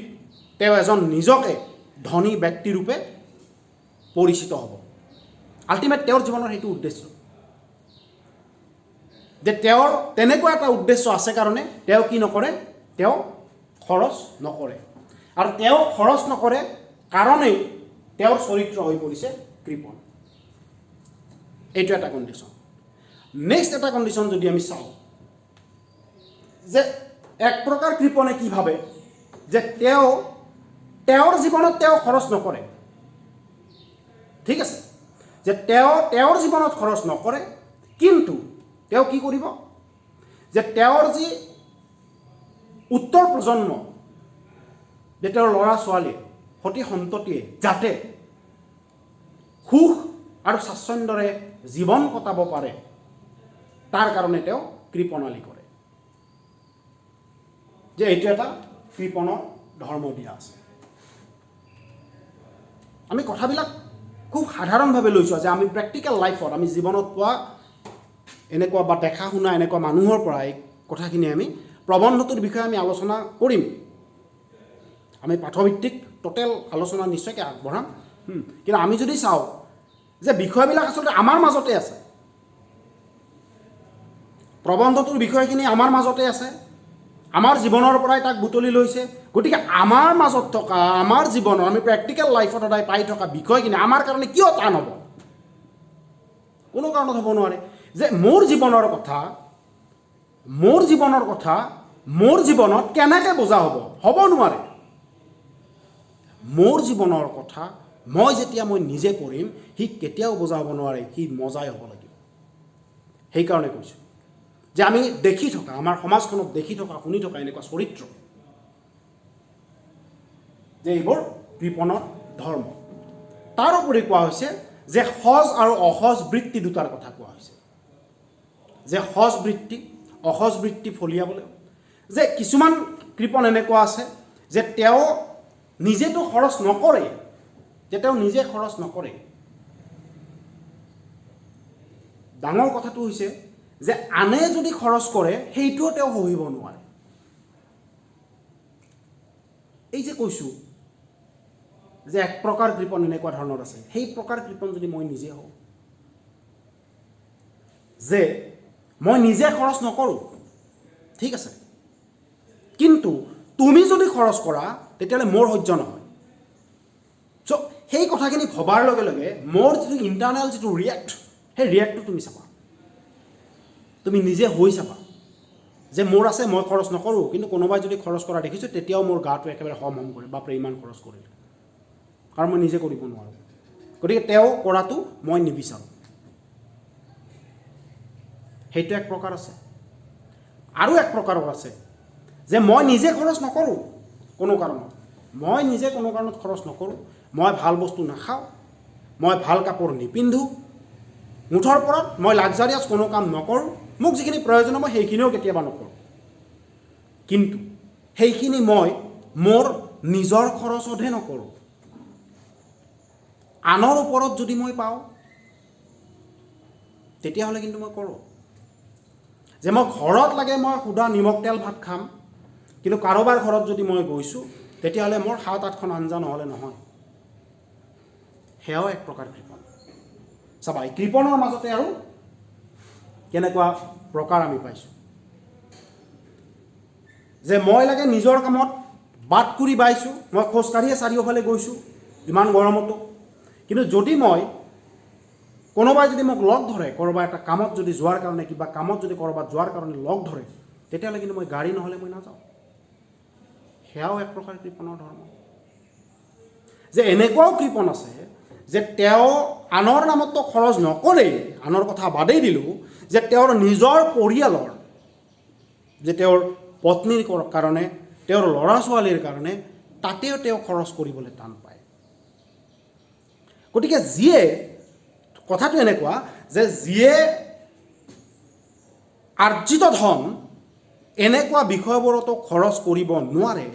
তেওঁ এজন নিজকে ধনী ব্যক্তিৰূপে পৰিচিত হ'ব। আল্টিমেট তেওঁৰ জীৱনৰ সেইটো উদ্দেশ্য, যে তেওঁৰ তেনেকুৱা এটা উদ্দেশ্য আছে কাৰণে তেওঁ কি নকৰে, তেওঁ খৰচ নকৰে। আৰু তেওঁ খৰচ নকৰে কাৰণেই তেওঁৰ চৰিত্ৰ হৈ পৰিছে কৃপণ। এইটো এটা কণ্ডিশ্যন। নেক্সট এটা কণ্ডিশ্যন যদি আমি চাওঁ, যে এক প্ৰকাৰ কৃপণে কি ভাবে, যে তেওঁৰ জীৱনত তেওঁ খৰচ নকৰে, ঠিক আছে, যে তেওঁৰ জীৱনত খৰচ নকৰে, কিন্তু তেওঁ কি কৰিব, যে তেওঁৰ যি উত্তৰ প্ৰজন্ম, যে তেওঁৰ ল'ৰা ছোৱালীয়ে, সতি সন্ততিয়ে যাতে সুখ আৰু স্বাচ্ছন্দ্যৰে জীৱন কটাব পাৰে, তাৰ কাৰণে তেওঁ কৃপণালি কৰে। যে এইটো এটা কৃপণৰ ধৰ্ম দিয়া আছে। আমি কথাবিলাক খুব সাধাৰণভাৱে লৈছোঁ, যে আমি প্ৰেক্টিকেল লাইফত আমি জীৱনত পোৱা এনেকুৱা বা দেখা শুনা এনেকুৱা মানুহৰ পৰা এই কথাখিনি আমি প্ৰবন্ধটোৰ বিষয়ে আমি আলোচনা কৰিম। আমি পাঠভিত্তিক টোটেল আলোচনা নিশ্চয়কৈ আগবঢ়াম। কিন্তু আমি যদি চাওঁ যে বিষয়বিলাক আচলতে আমাৰ মাজতে আছে, প্ৰবন্ধটোৰ বিষয়খিনি আমাৰ মাজতে আছে, আমাৰ জীৱনৰ পৰাই তাক বুটলি লৈছে। গতিকে আমাৰ মাজত থকা, আমাৰ জীৱনৰ, আমি প্ৰেক্টিকেল লাইফত সদায় পাই থকা বিষয়খিনি আমাৰ কাৰণে কিয় টান হ'ব? কোনো কাৰণত হ'ব নোৱাৰে। যে মোৰ জীৱনৰ কথা মোৰ জীৱনত কেনেকৈ বুজা হ'ব নোৱাৰে। মোৰ জীৱনৰ কথা মই নিজে কৰিম, সি কেতিয়াও বুজা হ'ব নোৱাৰে, সি মজাই হ'ব লাগিব। সেইকাৰণে কৈছোঁ যে আমি দেখি থকা, আমাৰ সমাজখনত দেখি থকা, শুনি থকা এনেকুৱা চৰিত্ৰ, যে এইবোৰ কৃপণৰ ধৰ্ম। তাৰোপৰি কোৱা হৈছে যে সজ আৰু অসজ বৃত্তি দুটাৰ কথা কোৱা হৈছে। যে সজ বৃত্তি, অসজ বৃত্তি ফলিয়াবলৈ, যে কিছুমান কৃপণ এনেকুৱা আছে যে তেওঁ নিজেতো খৰচ নকৰে, নিজে খৰচ নকৰে। ডাঙৰ কথাটো হৈছে যে আনে যদি খৰচ কৰে সেইটোও তেওঁ সহিব নোৱাৰে। এই যে কৈছোঁ যে এক প্ৰকাৰ কৃপণ এনেকুৱা ধৰণৰ আছে, সেই প্ৰকাৰ কৃপণ যদি মই নিজে হওঁ, যে মই নিজে খৰচ নকৰোঁ, ঠিক আছে, কিন্তু তুমি যদি খৰচ কৰা তেতিয়াহ'লে মোৰ সহ্য নহয়। চ' সেই কথাখিনি ভবাৰ লগে লগে মোৰ যিটো ইণ্টাৰনেল যিটো ৰিয়েক্ট, সেই ৰিয়েক্টটো তুমি চাবা, তুমি নিজে হৈ চাবা যে মোৰ আছে, মই খৰচ নকৰোঁ, কিন্তু কোনোবাই যদি খৰচ কৰা দেখিছোঁ তেতিয়াও মোৰ গাটো একেবাৰে হম হম কৰে, বাপৰে ইমান খৰচ কৰিলে, কাৰণ মই নিজে কৰিব নোৱাৰোঁ, গতিকে তেওঁ কৰাটো মই নিবিচাৰোঁ। সেইটো এক প্ৰকাৰ আছে। আৰু এক প্ৰকাৰৰ আছে যে মই নিজে খৰচ নকৰোঁ কোনো কাৰণত, মই নিজে কোনো কাৰণত খৰচ নকৰোঁ, মই ভাল বস্তু নাখাওঁ, মই ভাল কাপোৰ নিপিন্ধোঁ, মুঠৰ ওপৰত মই লাক্সাৰিয়াছ কোনো কাম নকৰোঁ, মোক যিখিনি প্ৰয়োজন মই সেইখিনিও কেতিয়াবা নকৰোঁ, কিন্তু সেইখিনি মই মোৰ নিজৰ খৰচতহে নকৰোঁ, আনৰ ওপৰত যদি মই পাওঁ তেতিয়াহ'লে কিন্তু মই কৰোঁ। যে মই ঘৰত লাগে মই সুদা নিমখ তেল ভাত খাম, কিন্তু কাৰোবাৰ ঘৰত যদি মই গৈছোঁ তেতিয়াহ'লে মোৰ 7-8খন আঞ্জা নহ'লে নহয়, সেয়াও এক প্ৰকাৰ কৃপণ। চাবা, এই কৃপণৰ মাজতে আৰু কেনেকুৱা প্ৰকাৰ আমি পাইছোঁ, যে মই লাগে নিজৰ কামত বাট কুৰি বাইছোঁ, মই খোজকাঢ়িয়ে চাৰিওফালে গৈছোঁ ইমান গৰমতো, কিন্তু যদি মই কোনোবাই যদি মোক লগ ধৰে, ক'ৰবাত এটা কামত যদি যোৱাৰ কাৰণে, কিবা কামত যদি ক'ৰবাত যোৱাৰ কাৰণে লগ ধৰে, তেতিয়াহ'লে কিন্তু মই গাড়ী নহ'লে মই নাযাওঁ, সেয়াও এক প্ৰকাৰ কৃপণৰ ধৰ্ম। যে এনেকুৱাও কৃপণ আছে যে তেওঁ আনৰ নামততো খৰচ নকৰেই, আনৰ কথা বাদেই দিলোঁ, যে তেওঁৰ নিজৰ পৰিয়ালৰ, যে তেওঁৰ পত্নীৰ কাৰণে, তেওঁৰ ল'ৰা ছোৱালীৰ কাৰণে, তাতেও তেওঁ খৰচ কৰিবলৈ টান পায়। গতিকে যিয়ে, কথাটো এনেকুৱা যে যিয়ে আৰ্জিত ধন এনেকুৱা বিষয়বোৰতো খৰচ কৰিব নোৱাৰে,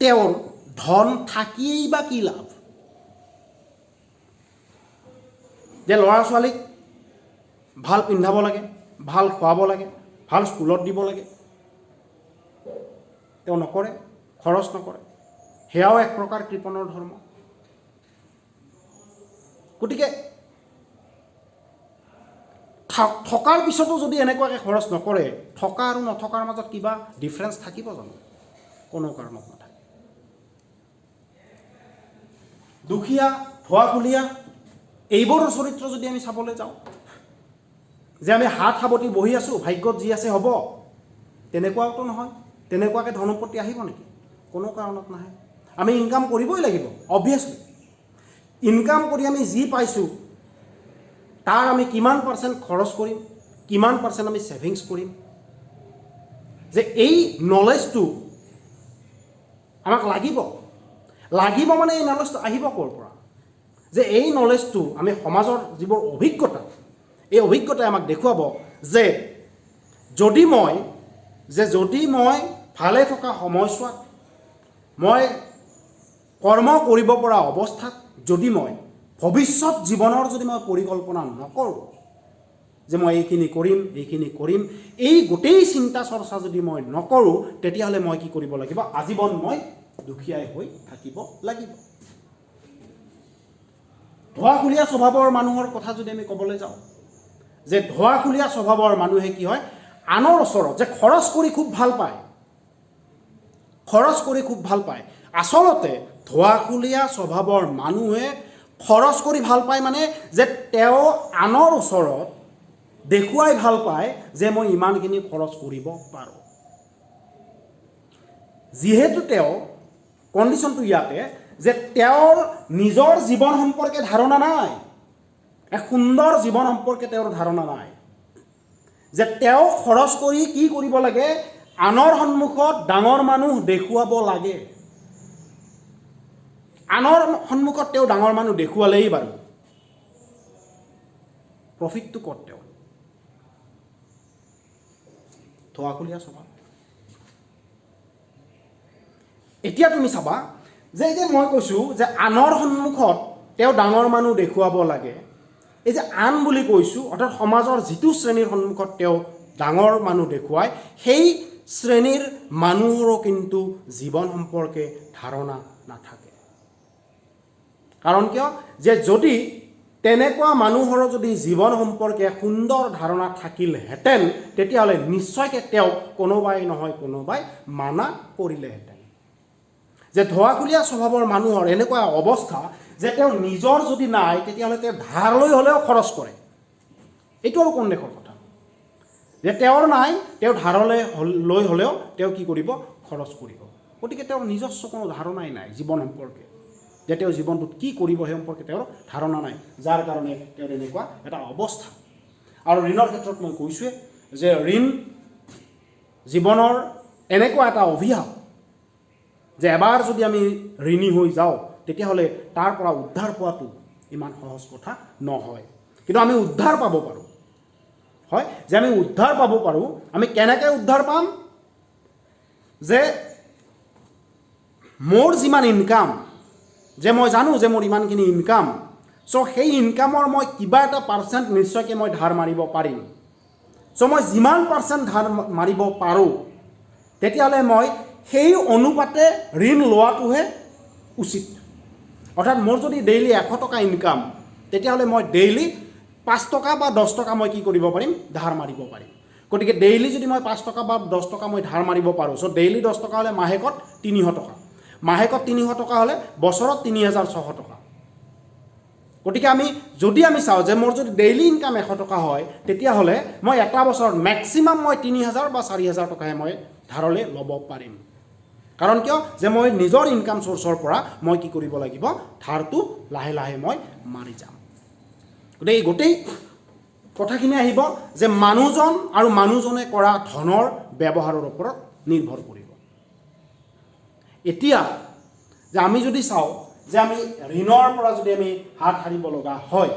তেওঁৰ ধন থাকিয়েই বা কি লাভ? যে ল'ৰা ছোৱালীক ভাল পিন্ধাব লাগে, ভাল খুৱাব লাগে, ভাল স্কুলত দিব লাগে, তেওঁ নকৰে, খৰচ নকৰে, সেয়াও এক প্ৰকাৰ কৃপণৰ ধৰ্ম। গতিকে থকাৰ পিছতো যদি এনেকুৱাকৈ খৰচ নকৰে, থকা আৰু নথকাৰ মাজত কিবা ডিফাৰেঞ্চ থাকিব জানো? কোনো কাৰণত নাথাকে। দুখীয়া, ধোৱাখুলীয়া, এইবোৰৰ চৰিত্ৰ যদি আমি চাবলৈ যাওঁ, যে আমি হাত সাৱটি বহি আছোঁ, ভাগ্যত যি আছে হ'ব, তেনেকুৱাওতো নহয়। তেনেকুৱাকৈ ধনপতি আহিব নেকি? কোনো কাৰণত নাহে। আমি ইনকাম কৰিবই লাগিব, অবভিয়াছলি। ইনকাম কৰি আমি যি পাইছোঁ তাৰ আমি কিমান পাৰ্চেণ্ট খৰচ কৰিম, কিমান পাৰ্চেণ্ট আমি ছেভিংছ কৰিম, যে এই নলেজটো আমাক লাগিব। লাগিব মানে এই নলেজটো আহিব ক'ৰ পৰা? যে এই নলেজটো আমি সমাজৰ যিবোৰ অভিজ্ঞতা, এই অভিজ্ঞতাই আমাক দেখুৱাব যে যদি মই ভালে থকা সময়ছোৱাত, মই কৰ্ম কৰিব পৰা অৱস্থাত, যদি মই ভৱিষ্যত জীৱনৰ যদি মই পৰিকল্পনা নকৰোঁ, যে মই এইখিনি কৰিম, এই গোটেই চিন্তা চৰ্চা যদি মই নকৰোঁ, তেতিয়াহ'লে মই কি কৰিব লাগিব? আজীৱন মই দুখীয়াই হৈ থাকিব লাগিব। ধোৱাখুলীয়া স্বভাৱৰ মানুহৰ কথা যদি আমি ক'বলৈ যাওঁ, যে ধোৱাখুলীয়া স্বভাৱৰ মানুহে কি হয়, আনৰ ওচৰত যে খৰচ কৰি খুব ভাল পায়, আচলতে ধোৱাখুলীয়া স্বভাৱৰ মানুহে খৰচ কৰি ভাল পায় মানে যে তেওঁ আনৰ ওচৰত দেখুৱাই ভাল পায় যে মই ইমানখিনি খৰচ কৰিব পাৰোঁ। যিহেতু তেওঁ কণ্ডিশ্যনটো ইয়াতে যে তেওঁৰ নিজৰ জীৱন সম্পৰ্কে ধাৰণা নাই, এক সুন্দৰ জীৱন সম্পৰ্কে তেওঁৰ ধাৰণা নাই, যে তেওঁ খৰচ কৰি কি কৰিব লাগে? আনৰ সন্মুখত ডাঙৰ মানুহ দেখুৱাব লাগে। আনৰ সন্মুখত তেওঁ ডাঙৰ মানুহ দেখুৱালেই বাৰু প্ৰফিটটো ক'ত? তেওঁ ধোৱাখুলীয়া স্বভাৱ। এতিয়া তুমি চাবা যে এই যে মই কৈছোঁ যে আনৰ সন্মুখত তেওঁ ডাঙৰ মানুহ দেখুৱাব লাগে, এই যে আন বুলি কৈছোঁ, অৰ্থাৎ সমাজৰ যিটো শ্ৰেণীৰ সন্মুখত তেওঁ ডাঙৰ মানুহ দেখুৱায়, সেই শ্ৰেণীৰ মানুহৰো কিন্তু জীৱন সম্পৰ্কে ধাৰণা নাথাকে। কাৰণ কিয় যে যদি তেনেকুৱা মানুহৰ যদি জীৱন সম্পৰ্কে সুন্দৰ ধাৰণা থাকিলহেঁতেন তেতিয়াহ'লে নিশ্চয়কৈ তেওঁক কোনোবাই নহয় কোনোবাই মানা কৰিলেহেঁতেন। যে ধোৱাকুলীয়া স্বভাৱৰ মানুহৰ এনেকুৱা অৱস্থা যে তেওঁ নিজৰ যদি নাই তেতিয়াহ'লে তেওঁ ধাৰলৈ হ'লেও খৰচ কৰে। এইটো আৰু কোন দেশৰ কথা যে তেওঁৰ নাই, তেওঁ ধাৰলৈ লৈ হ'লেও তেওঁ কি কৰিব? খৰচ কৰিব। গতিকে তেওঁৰ নিজস্ব কোনো ধাৰণাই নাই জীৱন সম্পৰ্কে, যে তেওঁ জীৱনটোত কি কৰিব সেই সম্পৰ্কে তেওঁৰ ধাৰণা নাই, যাৰ কাৰণে তেওঁৰ এনেকুৱা এটা অৱস্থা। আৰু ঋণৰ ক্ষেত্ৰত মই কৈছোঁৱে যে ঋণ জীৱনৰ এনেকুৱা এটা অভিশাপ যে এবাৰ যদি আমি ঋণী হৈ যাওঁ তেতিয়াহ'লে তাৰ পৰা উদ্ধাৰ পোৱাটো ইমান সহজ কথা নহয়। কিন্তু আমি উদ্ধাৰ পাব পাৰোঁ। হয়, যে আমি উদ্ধাৰ পাব পাৰোঁ। আমি কেনেকৈ উদ্ধাৰ পাম? যে মোৰ যিমান ইনকাম, যে মই জানো যে মোৰ ইমানখিনি ইনকাম, চ' সেই ইনকামৰ মই কিবা এটা পাৰ্চেণ্ট নিশ্চয়কৈ মই ধাৰ মাৰিব পাৰিম। চ' মই যিমান পাৰ্চেণ্ট ধাৰ মাৰিব পাৰোঁ তেতিয়াহ'লে মই সেই অনুপাতে ঋণ লোৱাটোহে উচিত। অৰ্থাৎ মোৰ যদি ডেইলি 100 টকা ইনকাম তেতিয়াহ'লে মই ডেইলি 5 টকা বা 10 টকা মই কি কৰিব পাৰিম? ধাৰ মাৰিব পাৰিম। গতিকে ডেইলি যদি মই 5 টকা বা 10 টকা মই ধাৰ মাৰিব পাৰোঁ, চ' ডেইলি 10 টকা হ'লে মাহেকত 300 টকা, মাহেকত 300 টকা হ'লে বছৰত 3600 টকা। গতিকে যদি আমি চাওঁ যে মোৰ যদি ডেইলি ইনকাম 100 টকা হয় তেতিয়াহ'লে মই এটা বছৰত মেক্সিমাম মই 3000 বা 4000 টকাহে মই ধাৰলৈ ল'ব পাৰিম। কাৰণ কিয়? যে মই নিজৰ ইনকাম চ'ৰ্চৰ পৰা মই কি কৰিব লাগিব? ধাৰটো লাহে লাহে মই মাৰি যাম। গতিকে এই গোটেই কথাখিনি আহিব যে মানুহজন আৰু মানুহজনে কৰা ধনৰ ব্যৱহাৰৰ ওপৰত নিৰ্ভৰ কৰিব। এতিয়া যে আমি যদি চাওঁ যে আমি ঋণৰ পৰা যদি আমি হাত সাৰিব লগা হয়,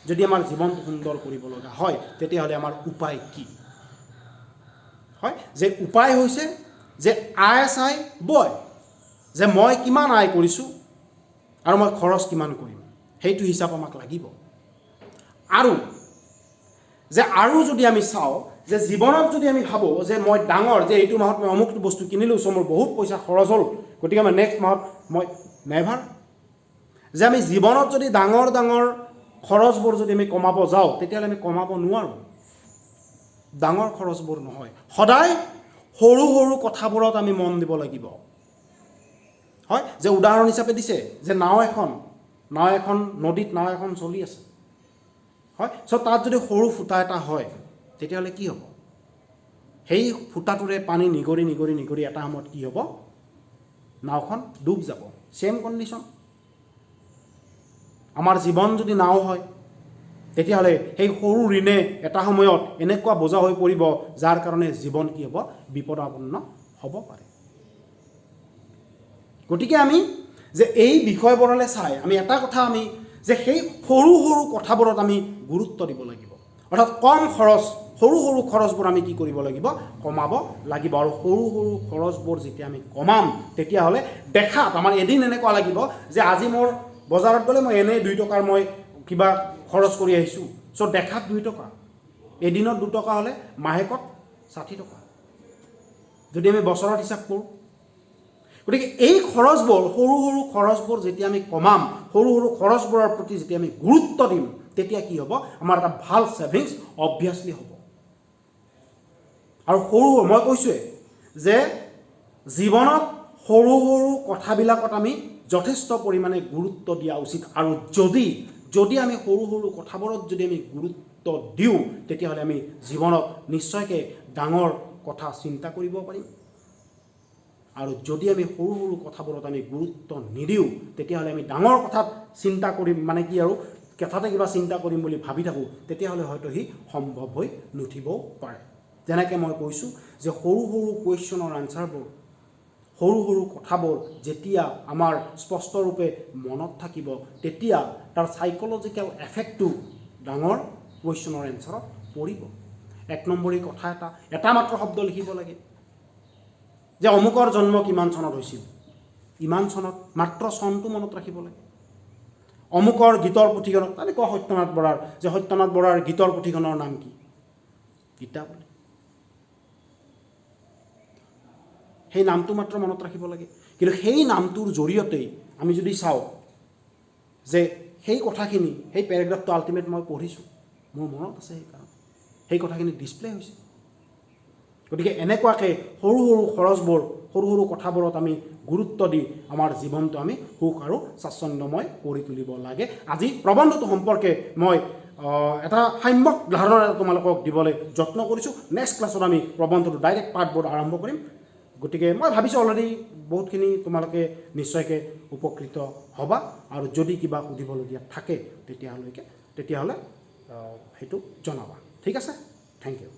যদি আমাৰ জীৱনটো সুন্দৰ কৰিব লগা হয় তেতিয়াহ'লে আমাৰ উপায় কি? হয়, যে উপায় হৈছে যে আয় চাই বয়, যে মই কিমান আয় কৰিছোঁ আৰু মই খৰচ কিমান কৰিম সেইটো হিচাপ আমাক লাগিব। আৰু যদি আমি চাওঁ যে জীৱনত যদি আমি ভাবোঁ যে মই ডাঙৰ, যে এইটো মাহত মই অমুকটো বস্তু কিনিলোঁ, চ' মোৰ বহুত পইচা খৰচ হ'ল, গতিকে মই নেক্সট মাহত মই নেভাৰ। যে আমি জীৱনত যদি ডাঙৰ ডাঙৰ খৰচবোৰ যদি আমি কমাব যাওঁ তেতিয়াহ'লে আমি কমাব নোৱাৰোঁ। ডাঙৰ খৰচবোৰ নহয়, সদায় সৰু সৰু কথাবোৰত আমি মন দিব লাগিব। হয়, যে উদাহৰণ হিচাপে দিছে যে নাও এখন নদীত নাও এখন চলি আছে। হয়, চ' তাত যদি সৰু ফুটা এটা হয় তেতিয়াহ'লে কি হ'ব? সেই ফুটাটোৰে পানী নিগৰি নিগৰি নিগৰি এটা সময়ত কি হ'ব? নাওখন ডুব যাব। Same condition. আমাৰ জীৱন যদি নাও হয় তেতিয়াহ'লে সেই সৰু ঋণে এটা সময়ত এনেকুৱা বোজা হৈ পৰিব যাৰ কাৰণে জীৱন কি হ'ব? বিপদাপন্ন হ'ব পাৰে। গতিকে আমি যে এই বিষয়বোৰলৈ চাই আমি এটা কথা যে সেই সৰু সৰু কথাবোৰত আমি গুৰুত্ব দিব লাগিব। অৰ্থাৎ সৰু সৰু খৰচবোৰ আমি কি কৰিব লাগিব? কমাব লাগিব। আৰু সৰু সৰু খৰচবোৰ যেতিয়া আমি কমাম তেতিয়াহ'লে দেখাত আমাৰ এদিন এনেকুৱা লাগিব যে আজি মোৰ বজাৰত গ'লে মই এনেই 2 টকাৰ মই কিবা খৰচ কৰি আহিছোঁ। চ' দেখাত 2 টকা, এদিনত 2 টকা হ'লে মাহেকত 60 টকা যদি আমি বছৰত হিচাপ কৰোঁ। গতিকে এই খৰচবোৰ, সৰু সৰু খৰচবোৰ যেতিয়া আমি কমাম, সৰু সৰু খৰচবোৰৰ প্ৰতি যেতিয়া আমি গুৰুত্ব দিম তেতিয়া কি হ'ব? আমাৰ এটা ভাল ছেভিংছ অবভিয়াছলি হ'ব। আৰু মই কৈছোঁৱে যে জীৱনত সৰু সৰু কথাবিলাকত আমি যথেষ্ট পৰিমাণে গুৰুত্ব দিয়া উচিত। আৰু যদি আমি সৰু সৰু কথাবোৰত যদি আমি গুৰুত্ব দিওঁ তেতিয়াহ'লে আমি জীৱনত নিশ্চয়কৈ ডাঙৰ কথা চিন্তা কৰিব পাৰিম। আৰু যদি আমি সৰু সৰু কথাবোৰত আমি গুৰুত্ব নিদিওঁ তেতিয়াহ'লে আমি ডাঙৰ কথাত চিন্তা কৰিম, মানে কি আৰু কথাতে কিবা চিন্তা কৰিম বুলি ভাবি থাকোঁ, তেতিয়াহ'লে হয়তো সি সম্ভৱ হৈ নুঠিবও পাৰে। যেনেকৈ মই কৈছোঁ যে সৰু সৰু কুৱেশ্যনৰ আনচাৰবোৰ, সৰু সৰু কথাবোৰ যেতিয়া আমাৰ স্পষ্টৰূপে মনত থাকিব তেতিয়া তাৰ চাইক'লজিকেল এফেক্টটো ডাঙৰ কুৱেশ্যনৰ এনচাৰত পৰিব। 1 নম্বৰী কথা এটা মাত্ৰ শব্দ লিখিব লাগে যে অমুকৰ জন্ম কিমান চনত হৈছিল, ইমান চনত, মাত্ৰ চনটো মনত ৰাখিব লাগে। অমুকৰ গীতৰ পুথিখনত তাতে কোৱা সত্যনাথ বৰাৰ, যে সত্যনাথ বৰাৰ গীতৰ পুথিখনৰ নাম কি? গীতা বুলি। সেই নামটো মাত্ৰ মনত ৰাখিব লাগে। কিন্তু সেই নামটোৰ জৰিয়তে আমি যদি চাওঁ যে সেই কথাখিনি সেই পেৰাগ্ৰাফটো আল্টিমেট মই পঢ়িছোঁ, মোৰ মনত আছে সেই কথাখিনি ডিছপ্লে হৈছে। গতিকে এনেকুৱাকৈ সৰু সৰু খৰচবোৰ, সৰু সৰু কথাবোৰত আমি গুৰুত্ব দি আমাৰ জীৱনটো আমি সুখ আৰু স্বাচ্ছন্দ্যময় কৰি তুলিব লাগে। আজি প্ৰবন্ধটো সম্পৰ্কে মই এটা সাম্যক ধাৰণা তোমালোকক দিবলৈ যত্ন কৰিছোঁ। নেক্সট ক্লাছত আমি প্ৰবন্ধটো ডাইৰেক্ট পাৰ্টবোৰ আৰম্ভ কৰিম। গতিকে মই ভাবিছোঁ অলৰেডি বহুতখিনি তোমালোকে নিশ্চয়কৈ উপকৃত হ'বা, আৰু যদি কিবা সুধিবলগীয়া থাকে তেতিয়াহ'লে সেইটো জনাবা। ঠিক আছে, থেংক ইউ।